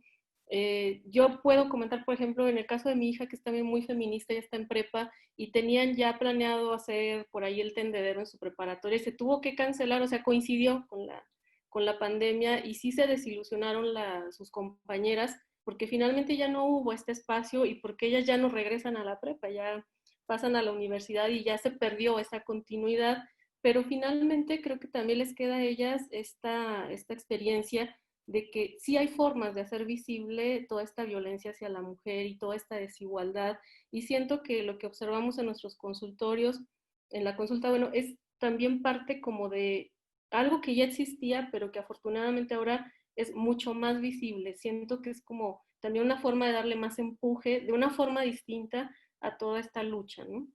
Yo puedo comentar, por ejemplo, en el caso de mi hija, que es también muy feminista, ya está en prepa, y tenían ya planeado hacer por ahí el tendedero en su preparatoria, se tuvo que cancelar, o sea, coincidió con la pandemia, y sí se desilusionaron sus compañeras, porque finalmente ya no hubo este espacio y porque ellas ya no regresan a la prepa, ya pasan a la universidad y ya se perdió esa continuidad, pero finalmente creo que también les queda a ellas esta experiencia de que sí hay formas de hacer visible toda esta violencia hacia la mujer y toda esta desigualdad, y siento que lo que observamos en nuestros consultorios, en la consulta, bueno, es también parte como de algo que ya existía, pero que afortunadamente ahora es mucho más visible. Siento que es como también una forma de darle más empuje, de una forma distinta a toda esta lucha, ¿no?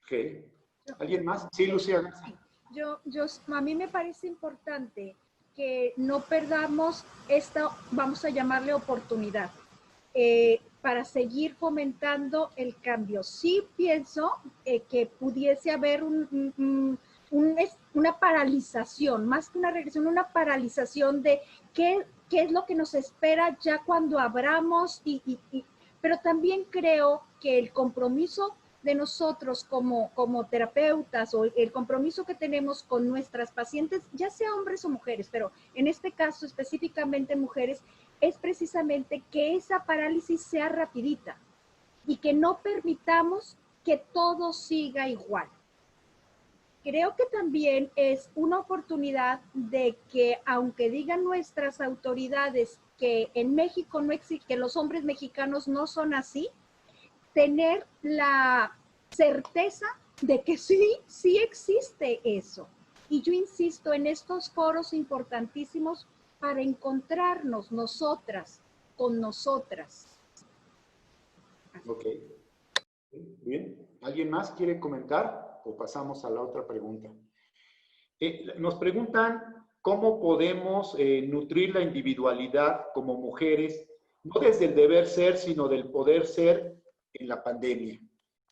Ok. ¿Alguien más? Sí, Lucía. A mí me parece importante que no perdamos esta, vamos a llamarle oportunidad, para seguir fomentando el cambio. Sí pienso que pudiese haber una paralización, más que una regresión, una paralización de qué es lo que nos espera ya cuando abramos, pero también creo que el compromiso de nosotros como terapeutas, o el compromiso que tenemos con nuestras pacientes, ya sea hombres o mujeres, pero en este caso específicamente mujeres, es precisamente que esa parálisis sea rapidita y que no permitamos que todo siga igual. Creo que también es una oportunidad de que, aunque digan nuestras autoridades que en México no existe, que los hombres mexicanos no son así, tener la certeza de que sí existe eso. Y yo insisto en estos foros importantísimos para encontrarnos nosotras con nosotras. Ok. Bien. ¿Alguien más quiere comentar o pasamos a la otra pregunta? Nos preguntan cómo podemos nutrir la individualidad como mujeres, no desde el deber ser, sino del poder ser en la pandemia.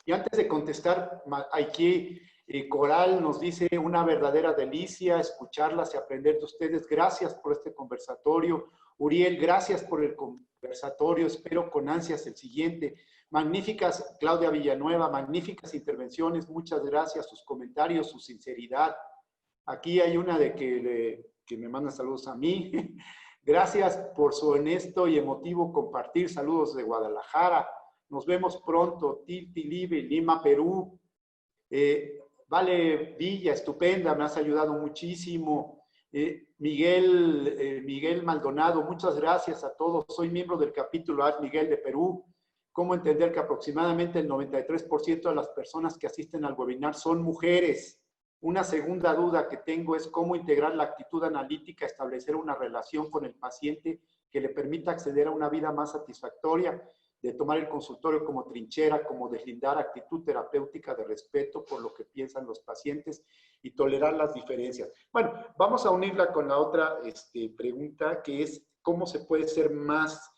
Y antes de contestar, aquí Coral nos dice: una verdadera delicia escucharlas y aprender de ustedes. Gracias por este conversatorio. Uriel, gracias por el conversatorio. Espero con ansias el siguiente. Magníficas, Claudia Villanueva, magníficas intervenciones, muchas gracias, sus comentarios, su sinceridad. Aquí hay una de que me manda saludos a mí. Gracias por su honesto y emotivo compartir. Saludos de Guadalajara. Nos vemos pronto. Tilti Live, Lima, Perú. Vale Villa, estupenda, me has ayudado muchísimo. Miguel Maldonado, muchas gracias a todos. Soy miembro del capítulo AD Miguel de Perú. ¿Cómo entender que aproximadamente el 93% de las personas que asisten al webinar son mujeres? Una segunda duda que tengo es cómo integrar la actitud analítica, establecer una relación con el paciente que le permita acceder a una vida más satisfactoria, de tomar el consultorio como trinchera, como deslindar actitud terapéutica de respeto por lo que piensan los pacientes y tolerar las diferencias. Bueno, vamos a unirla con la otra pregunta, que es cómo se puede ser más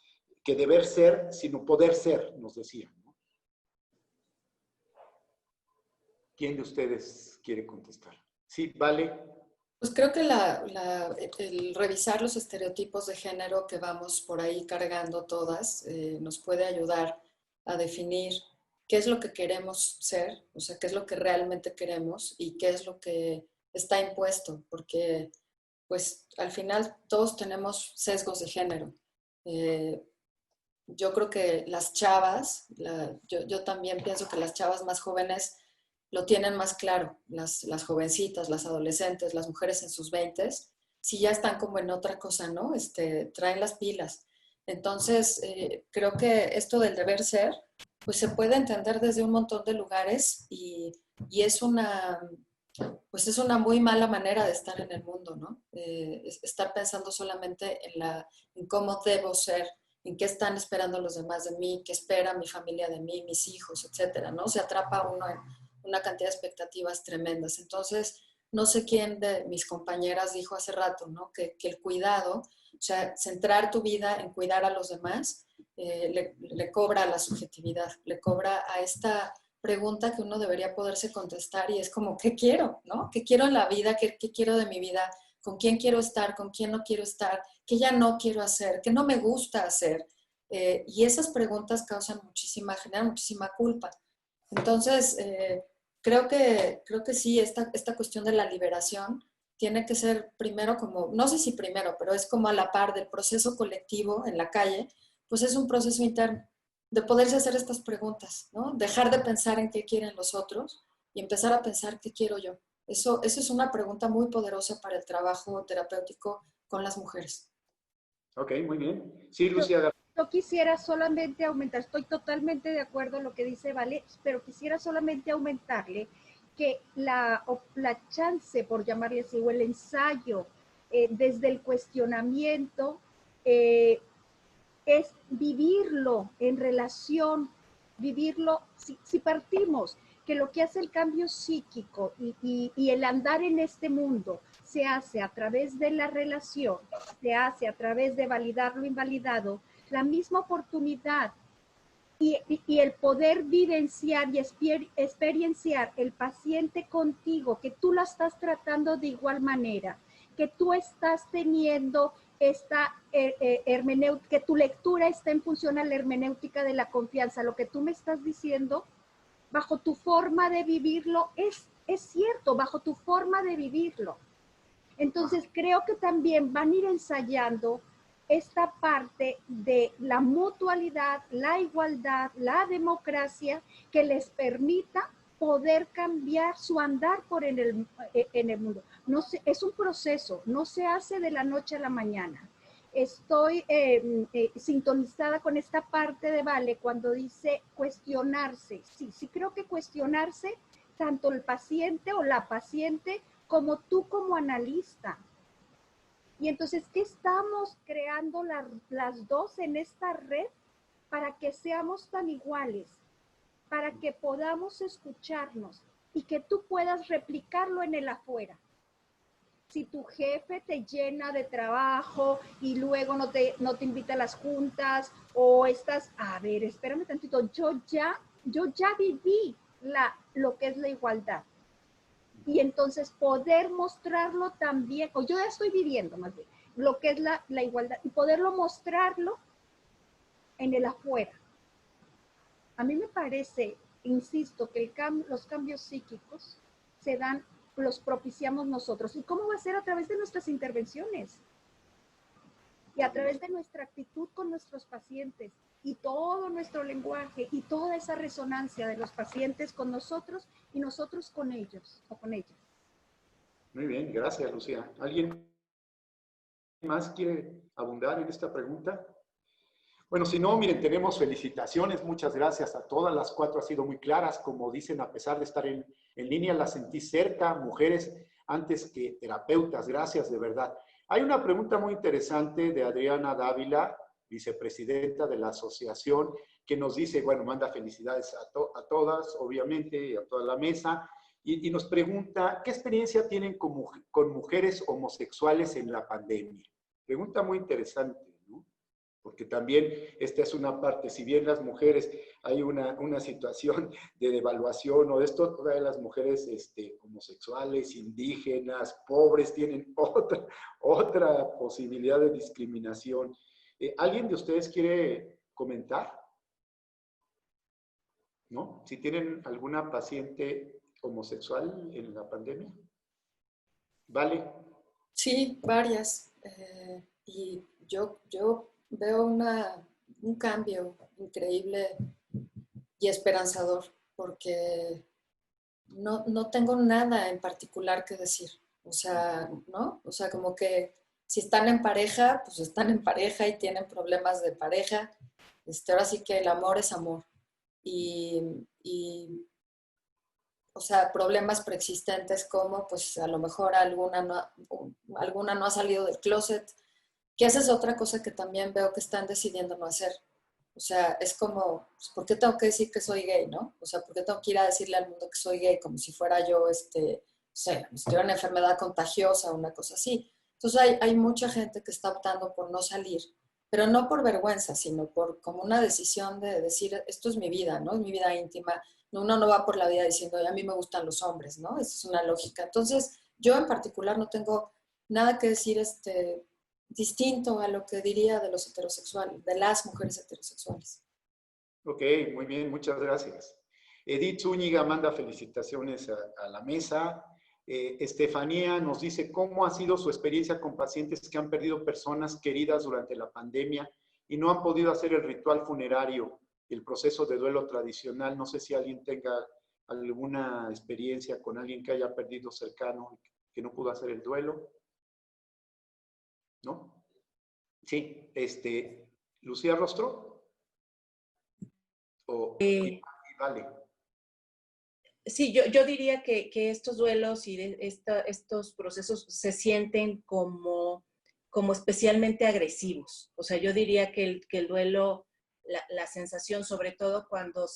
que deber ser, sino poder ser, nos decían, ¿no? ¿Quién de ustedes quiere contestar? Sí, Vale. Pues creo que el revisar los estereotipos de género que vamos por ahí cargando todas nos puede ayudar a definir qué es lo que queremos ser, o sea, qué es lo que realmente queremos y qué es lo que está impuesto, porque pues al final todos tenemos sesgos de género. Yo creo que las chavas, yo también pienso que las chavas más jóvenes lo tienen más claro, las jovencitas, las adolescentes, las mujeres en sus 20s, si ya están como en otra cosa, ¿no? Traen las pilas. Entonces, creo que esto del deber ser, pues se puede entender desde un montón de lugares y es pues es una muy mala manera de estar en el mundo, ¿no? Estar pensando solamente en cómo debo ser, en qué están esperando los demás de mí, qué espera mi familia de mí, mis hijos, etcétera, ¿no? Se atrapa uno en una cantidad de expectativas tremendas. Entonces, no sé quién de mis compañeras dijo hace rato, ¿no? Que el cuidado, o sea, centrar tu vida en cuidar a los demás, le cobra a la subjetividad, le cobra a esta pregunta que uno debería poderse contestar y es como, ¿qué quiero? ¿No? ¿Qué quiero en la vida? ¿Qué quiero de mi vida? ¿Con quién quiero estar? ¿Con quién no quiero estar? ¿Qué ya no quiero hacer? ¿Qué no me gusta hacer? Y esas preguntas generan muchísima culpa. Entonces, creo que sí, esta cuestión de la liberación tiene que ser primero como, no sé si primero, pero es como a la par del proceso colectivo en la calle, pues es un proceso interno de poderse hacer estas preguntas, ¿no? Dejar de pensar en qué quieren los otros y empezar a pensar qué quiero yo. Eso es una pregunta muy poderosa para el trabajo terapéutico con las mujeres. Ok, muy bien. Sí, Lucía. Yo quisiera solamente aumentar, estoy totalmente de acuerdo en lo que dice Vale, pero quisiera solamente aumentarle que la chance, por llamarle así, o el ensayo desde el cuestionamiento es vivirlo en relación, vivirlo, si partimos que lo que hace el cambio psíquico y el andar en este mundo se hace a través de la relación, se hace a través de validar lo invalidado, la misma oportunidad y el poder vivenciar y experienciar el paciente contigo, que tú la estás tratando de igual manera, que tú estás teniendo esta hermenéutica, que tu lectura está en función a la hermenéutica de la confianza, lo que tú me estás diciendo, bajo tu forma de vivirlo, es cierto, bajo tu forma de vivirlo. Entonces, creo que también van a ir ensayando esta parte de la mutualidad, la igualdad, la democracia, que les permita poder cambiar su andar en el mundo. No sé, es un proceso, no se hace de la noche a la mañana. Estoy sintonizada con esta parte de Vale cuando dice cuestionarse. Sí, creo que cuestionarse, tanto el paciente o la paciente como tú como analista. Y entonces, ¿qué estamos creando las dos en esta red para que seamos tan iguales? Para que podamos escucharnos y que tú puedas replicarlo en el afuera. Si tu jefe te llena de trabajo y luego no te invita a las juntas o estás, a ver, espérame tantito, yo ya viví lo que es la igualdad. Y entonces poder mostrarlo también, o yo ya estoy viviendo más bien, lo que es la igualdad y poderlo mostrarlo en el afuera. A mí me parece, insisto, que los cambios psíquicos se dan, los propiciamos nosotros. ¿Y cómo va a ser? A través de nuestras intervenciones y a través de nuestra actitud con nuestros pacientes y todo nuestro lenguaje y toda esa resonancia de los pacientes con nosotros y nosotros con ellos o con ellas. Muy bien, gracias, Lucía. ¿Alguien más quiere abundar en esta pregunta? Bueno, si no, miren, tenemos felicitaciones, muchas gracias a todas, las 4 han sido muy claras, como dicen, a pesar de estar en línea, las sentí cerca, mujeres antes que terapeutas, gracias de verdad. Hay una pregunta muy interesante de Adriana Dávila, vicepresidenta de la asociación, que nos dice, bueno, manda felicidades a todas, obviamente, y a toda la mesa, y nos pregunta, ¿qué experiencia tienen con mujeres homosexuales en la pandemia? Pregunta muy interesante, ¿no? Porque también esta es una parte, si bien las mujeres hay una situación de devaluación o de esto, todas las mujeres homosexuales, indígenas, pobres, tienen otra posibilidad de discriminación. ¿Alguien de ustedes quiere comentar? ¿No? Si tienen alguna paciente homosexual en la pandemia. ¿Vale? Sí, varias. Y yo veo un cambio increíble y esperanzador, porque no tengo nada en particular que decir. O sea, ¿no? O sea, como que si están en pareja, pues están en pareja y tienen problemas de pareja. Ahora sí que el amor es amor. Y o sea, problemas preexistentes como, pues a lo mejor alguna no ha salido del closet, que esa es otra cosa que también veo que están decidiendo no hacer. O sea, es como, pues, ¿por qué tengo que decir que soy gay, no? O sea, ¿por qué tengo que ir a decirle al mundo que soy gay como si fuera yo, no sé, si tuviera una enfermedad contagiosa o una cosa así? Entonces hay mucha gente que está optando por no salir, pero no por vergüenza, sino por como una decisión de decir, esto es mi vida, ¿no? Es mi vida íntima. Uno no va por la vida diciendo, a mí me gustan los hombres, ¿no? Esa es una lógica. Entonces, yo en particular no tengo nada que decir distinto a lo que diría de los heterosexuales, de las mujeres heterosexuales. Ok, muy bien, muchas gracias. Edith Zúñiga manda felicitaciones a la mesa. Estefanía nos dice cómo ha sido su experiencia con pacientes que han perdido personas queridas durante la pandemia y no han podido hacer el ritual funerario, el proceso de duelo tradicional. No sé si alguien tenga alguna experiencia con alguien que haya perdido cercano, que no pudo hacer el duelo. ¿No? Sí, Lucía Rostro. Vale. Sí, yo diría que estos duelos y estos procesos se sienten como especialmente agresivos. O sea, yo diría que el duelo, la sensación, sobre todo cuando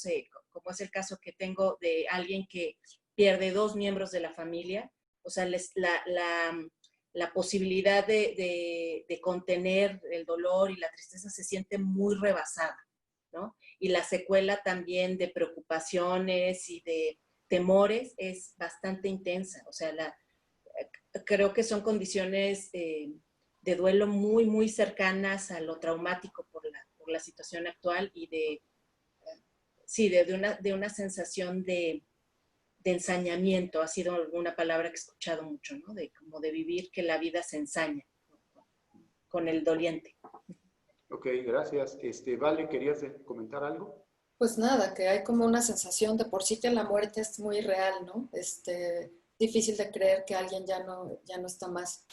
como es el caso que tengo de alguien que pierde 2 miembros de la familia, o sea, la posibilidad de contener el dolor y la tristeza se siente muy rebasada, ¿no? Y la secuela también de preocupaciones y de temores es bastante intensa. O sea, creo que son condiciones de duelo muy, muy cercanas a lo traumático por la situación actual y de una sensación de ensañamiento. Ha sido alguna palabra que he escuchado mucho, ¿no? Como de vivir que la vida se ensaña, ¿no? Con el doliente. Ok, gracias. Vale, ¿querías comentar algo? Pues nada, que hay como una sensación de por sí que la muerte es muy real, ¿no? Difícil de creer que alguien ya no está más.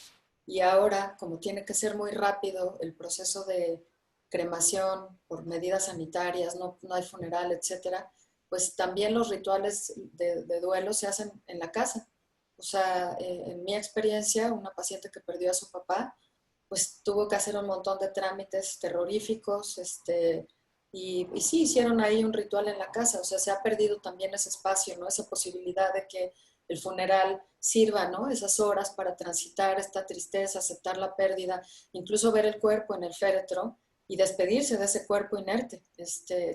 Y ahora, como tiene que ser muy rápido el proceso de cremación por medidas sanitarias, no hay funeral, etcétera, pues también los rituales de duelo se hacen en la casa. O sea, en mi experiencia, una paciente que perdió a su papá, pues tuvo que hacer un montón de trámites terroríficos, y sí, hicieron ahí un ritual en la casa. O sea, se ha perdido también ese espacio, ¿no? Esa posibilidad de que el funeral sirva, ¿no? Esas horas para transitar esta tristeza, aceptar la pérdida, incluso ver el cuerpo en el féretro y despedirse de ese cuerpo inerte.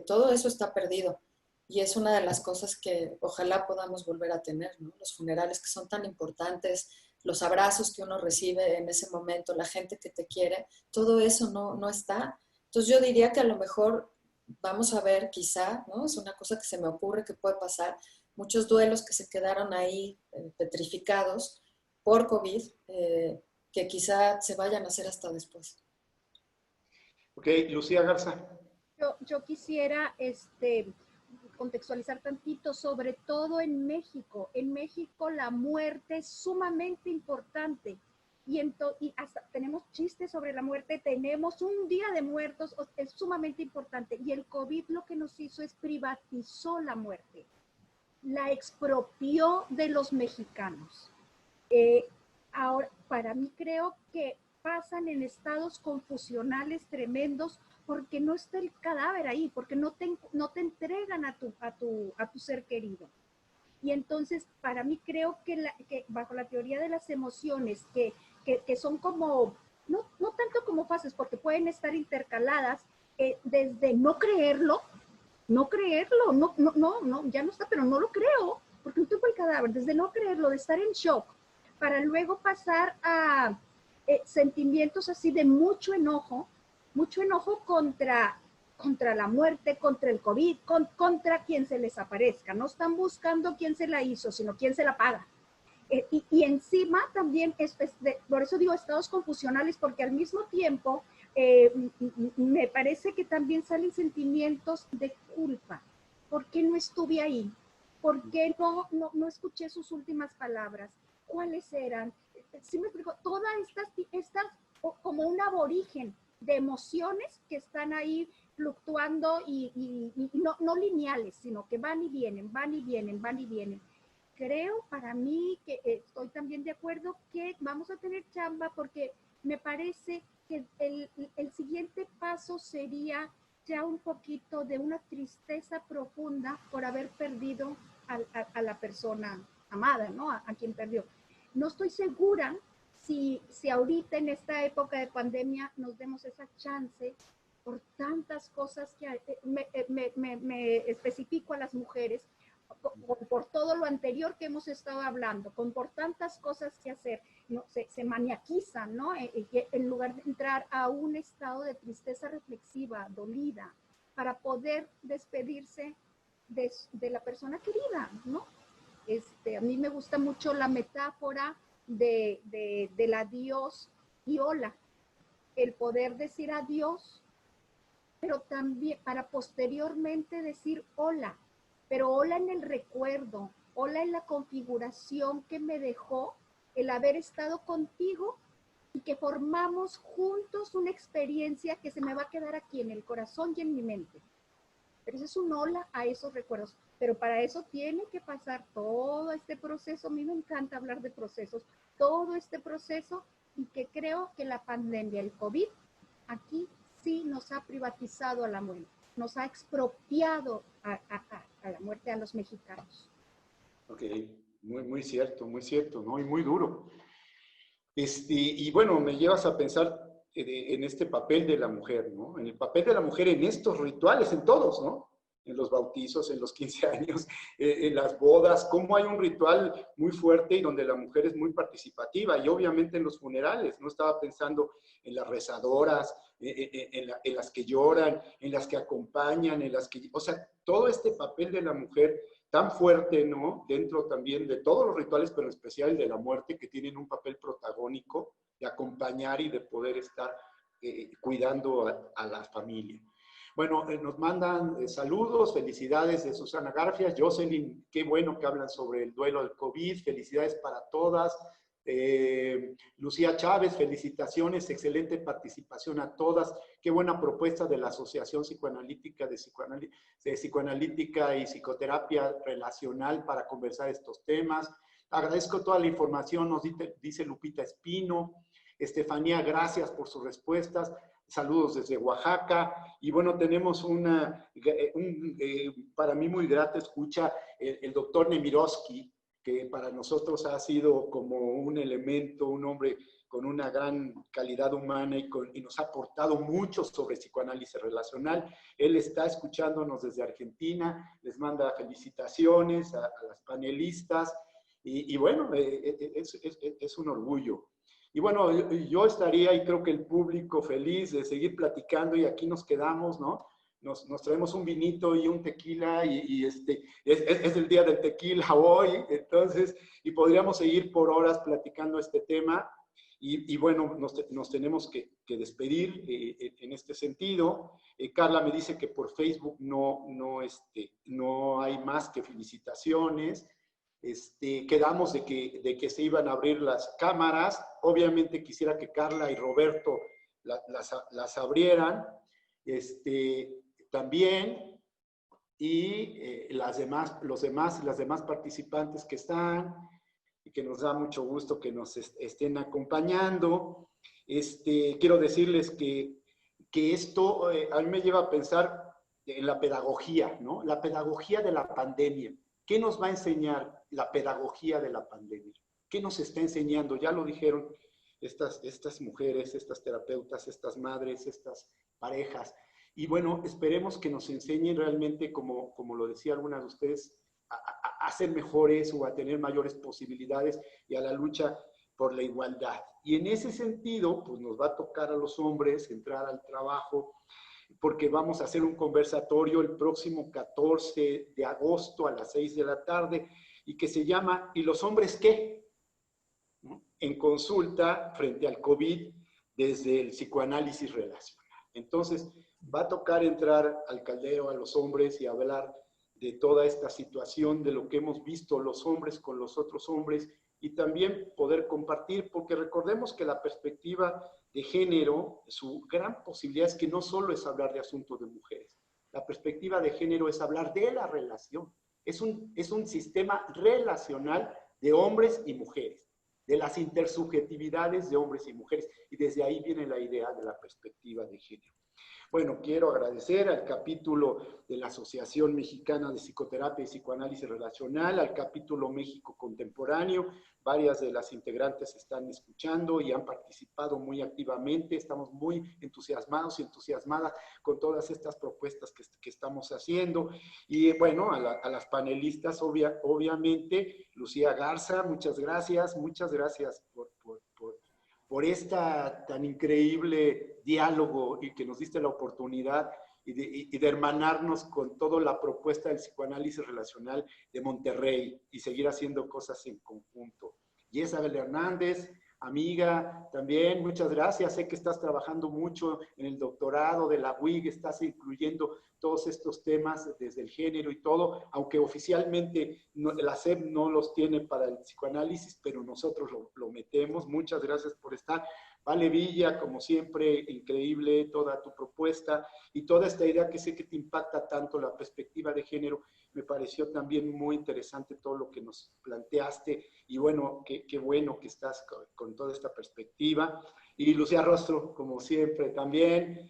Todo eso está perdido. Y es una de las cosas que ojalá podamos volver a tener, ¿no? Los funerales que son tan importantes, los abrazos que uno recibe en ese momento, la gente que te quiere, todo eso no está. Entonces yo diría que a lo mejor vamos a ver quizá, ¿no? Es una cosa que se me ocurre que puede pasar, muchos duelos que se quedaron ahí petrificados por COVID, que quizá se vayan a hacer hasta después. Ok, Lucía Garza. Yo quisiera contextualizar tantito, sobre todo en México. En México la muerte es sumamente importante y hasta tenemos chistes sobre la muerte, tenemos un día de muertos, es sumamente importante. Y el COVID lo que nos hizo es privatizó la muerte, la expropió de los mexicanos. Ahora, para mí creo que pasan en estados confusionales tremendos porque no está el cadáver ahí, porque no te entregan a tu ser querido. Y entonces, para mí creo que bajo la teoría de las emociones, que son como, no tanto como fases, porque pueden estar intercaladas, desde no creerlo, ya no está, pero no lo creo, porque no tengo el cadáver, desde no creerlo, de estar en shock, para luego pasar a sentimientos así de mucho enojo contra la muerte, contra el COVID, contra quien se les aparezca. No están buscando quién se la hizo, sino quién se la paga. Y encima también, por eso digo estados confusionales, porque al mismo tiempo me parece que también salen sentimientos de culpa. ¿Por qué no estuve ahí? ¿Por qué no escuché sus últimas palabras? ¿Cuáles eran? ¿Sí me explico? Todas estas como un aborigen de emociones que están ahí fluctuando y no lineales, sino que van y vienen, van y vienen, van y vienen. Creo, para mí, que estoy también de acuerdo que vamos a tener chamba, porque me parece que el siguiente paso sería ya un poquito de una tristeza profunda por haber perdido a la persona amada, ¿no? A quien perdió. No estoy segura si ahorita en esta época de pandemia nos demos esa chance por tantas cosas que me especifico a las mujeres, por todo lo anterior que hemos estado hablando, por tantas cosas que hacer, ¿no? Se maniaquizan, ¿no? En lugar de entrar a un estado de tristeza reflexiva, dolida, para poder despedirse de la persona querida, ¿no? A mí me gusta mucho la metáfora del adiós y hola, el poder decir adiós, pero también para posteriormente decir hola, pero hola en el recuerdo, hola en la configuración que me dejó el haber estado contigo y que formamos juntos una experiencia que se me va a quedar aquí en el corazón y en mi mente. Pero eso es un hola a esos recuerdos. Pero para eso tiene que pasar todo este proceso. A mí me encanta hablar de procesos. Todo este proceso, y que creo que la pandemia, el COVID, aquí sí nos ha privatizado a la muerte. Nos ha expropiado a la muerte a los mexicanos. Ok, muy cierto, ¿no? Y muy duro. Y bueno, me llevas a pensar en este papel de la mujer, ¿no? En el papel de la mujer en estos rituales, en todos, ¿no? En los bautizos, en los 15 años, en las bodas, cómo hay un ritual muy fuerte y donde la mujer es muy participativa, y obviamente en los funerales, no estaba pensando en las rezadoras, en las que lloran, en las que acompañan, o sea, todo este papel de la mujer tan fuerte, ¿no? Dentro también de todos los rituales, pero en especial el de la muerte, que tienen un papel protagónico de acompañar y de poder estar cuidando a la familia. Bueno, nos mandan saludos, felicidades de Susana Garfias, Jocelyn, qué bueno que hablan sobre el duelo del COVID, felicidades para todas. Lucía Chávez, felicitaciones, excelente participación a todas, qué buena propuesta de la Asociación Psicoanalítica de Psicoanalítica y Psicoterapia Relacional para conversar estos temas. Agradezco toda la información, nos dice Lupita Espino. Estefanía, gracias por sus respuestas. Saludos desde Oaxaca. Y bueno, tenemos para mí muy grata escucha el doctor Nemirovsky, que para nosotros ha sido como un elemento, un hombre con una gran calidad humana y nos ha aportado mucho sobre psicoanálisis relacional. Él está escuchándonos desde Argentina, les manda felicitaciones a las panelistas y bueno, es un orgullo. Y bueno, yo estaría, y creo que el público, feliz de seguir platicando, y aquí nos quedamos, ¿no? nos traemos un vinito y un tequila es el día del tequila hoy, entonces, y podríamos seguir por horas platicando este tema. Y bueno, nos tenemos que despedir en este sentido. Carla me dice que por Facebook no hay más que felicitaciones. Quedamos de que se iban a abrir las cámaras. Obviamente quisiera que Carla y Roberto las abrieran también. Y las demás participantes que están, y que nos da mucho gusto que nos estén acompañando. Quiero decirles que esto a mí me lleva a pensar en la pedagogía, ¿no? La pedagogía de la pandemia. ¿Qué nos va a enseñar la pedagogía de la pandemia? ¿Qué nos está enseñando? Ya lo dijeron estas mujeres, estas terapeutas, estas madres, estas parejas. Y bueno, esperemos que nos enseñen realmente, como lo decía alguna de ustedes, a ser mejores o a tener mayores posibilidades y a la lucha por la igualdad. Y en ese sentido, pues nos va a tocar a los hombres entrar al trabajo, porque vamos a hacer un conversatorio el próximo 14 de agosto a las 6 de la tarde, y que se llama ¿Y los hombres qué? En consulta frente al COVID desde el psicoanálisis relacional. Entonces, va a tocar entrar al caldero a los hombres y hablar de toda esta situación, de lo que hemos visto los hombres con los otros hombres, y también poder compartir, porque recordemos que la perspectiva de género, su gran posibilidad es que no solo es hablar de asuntos de mujeres, la perspectiva de género es hablar de la relación, es un sistema relacional de hombres y mujeres, de las intersubjetividades de hombres y mujeres, y desde ahí viene la idea de la perspectiva de género. Bueno, quiero agradecer al capítulo de la Asociación Mexicana de Psicoterapia y Psicoanálisis Relacional, al capítulo México Contemporáneo. Varias de las integrantes están escuchando y han participado muy activamente. Estamos muy entusiasmados y entusiasmadas con todas estas propuestas que estamos haciendo. Y bueno, a las panelistas, obviamente, Lucía Garza, muchas gracias por esta tan increíble diálogo, y que nos diste la oportunidad y de hermanarnos con toda la propuesta del psicoanálisis relacional de Monterrey y seguir haciendo cosas en conjunto. Isabel Hernández, amiga, también muchas gracias. Sé que estás trabajando mucho en el doctorado de la UIG, estás incluyendo todos estos temas desde el género y todo, aunque oficialmente la SEP no los tiene para el psicoanálisis, pero nosotros lo metemos. Muchas gracias por estar. Vale Villa, como siempre, increíble toda tu propuesta y toda esta idea que sé que te impacta tanto, la perspectiva de género. Me pareció también muy interesante todo lo que nos planteaste, y bueno, qué bueno que estás con toda esta perspectiva. Y Lucía Rostro, como siempre, también,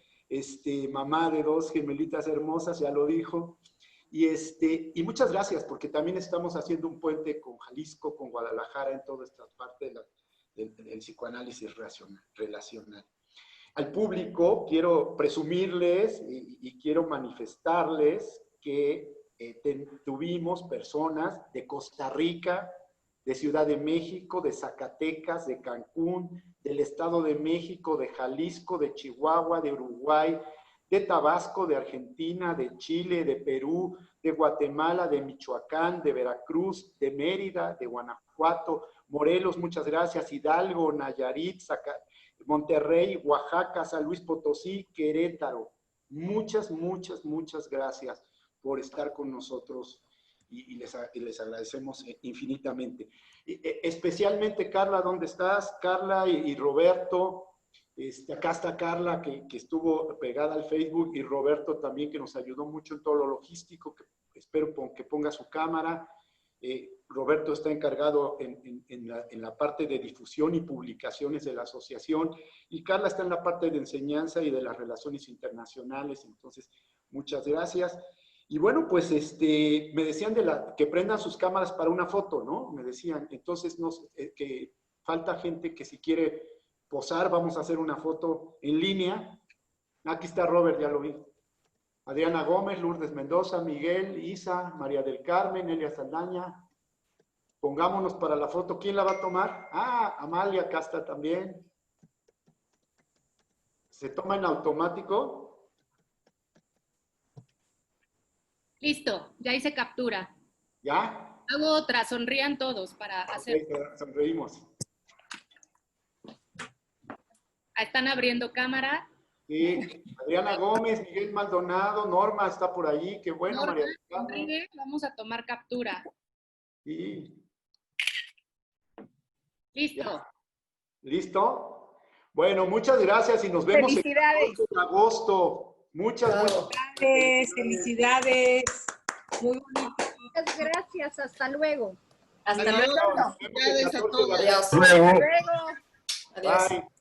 mamá de dos gemelitas hermosas, ya lo dijo. Y muchas gracias, porque también estamos haciendo un puente con Jalisco, con Guadalajara, en toda esta parte del psicoanálisis relacional. Al público quiero presumirles y quiero manifestarles que tuvimos personas de Costa Rica, de Ciudad de México, de Zacatecas, de Cancún, del Estado de México, de Jalisco, de Chihuahua, de Uruguay, de Tabasco, de Argentina, de Chile, de Perú, de Guatemala, de Michoacán, de Veracruz, de Mérida, de Guanajuato, Morelos, muchas gracias, Hidalgo, Nayarit, Monterrey, Oaxaca, San Luis Potosí, Querétaro. Muchas gracias por estar con nosotros, y les agradecemos infinitamente. Especialmente Carla, ¿dónde estás? Carla y Roberto. Acá está Carla, que estuvo pegada al Facebook, y Roberto también, que nos ayudó mucho en todo lo logístico, que espero que ponga su cámara. Roberto está encargado en la parte de difusión y publicaciones de la asociación, y Carla está en la parte de enseñanza y de las relaciones internacionales. Entonces, muchas gracias. Y bueno, pues me decían que prendan sus cámaras para una foto, ¿no? Me decían. Entonces, que falta gente que si quiere posar, vamos a hacer una foto en línea. Aquí está Robert, ya lo vi. Adriana Gómez, Lourdes Mendoza, Miguel, Isa, María del Carmen, Elia Saldaña. Pongámonos para la foto. ¿Quién la va a tomar? Ah, Amalia, acá está también. ¿Se toma en automático? Listo, ya hice captura. ¿Ya? Hago otra, sonrían todos para hacer... Ok, sonreímos. Están abriendo cámara. Sí, Adriana Gómez, Miguel Maldonado, Norma está por ahí, qué bueno, Norma, María Alejandra. sonríe, vamos a tomar captura. Sí. Listo. Ya. ¿Listo? Bueno, muchas gracias y nos vemos Felicidades. en agosto. Muchas Felicidades, felicidades. Muy bonito. Muchas gracias. Hasta luego. Hasta Adiós. luego. Nos vemos el 14 de agosto. Adiós. Hasta luego. Adiós. Bye.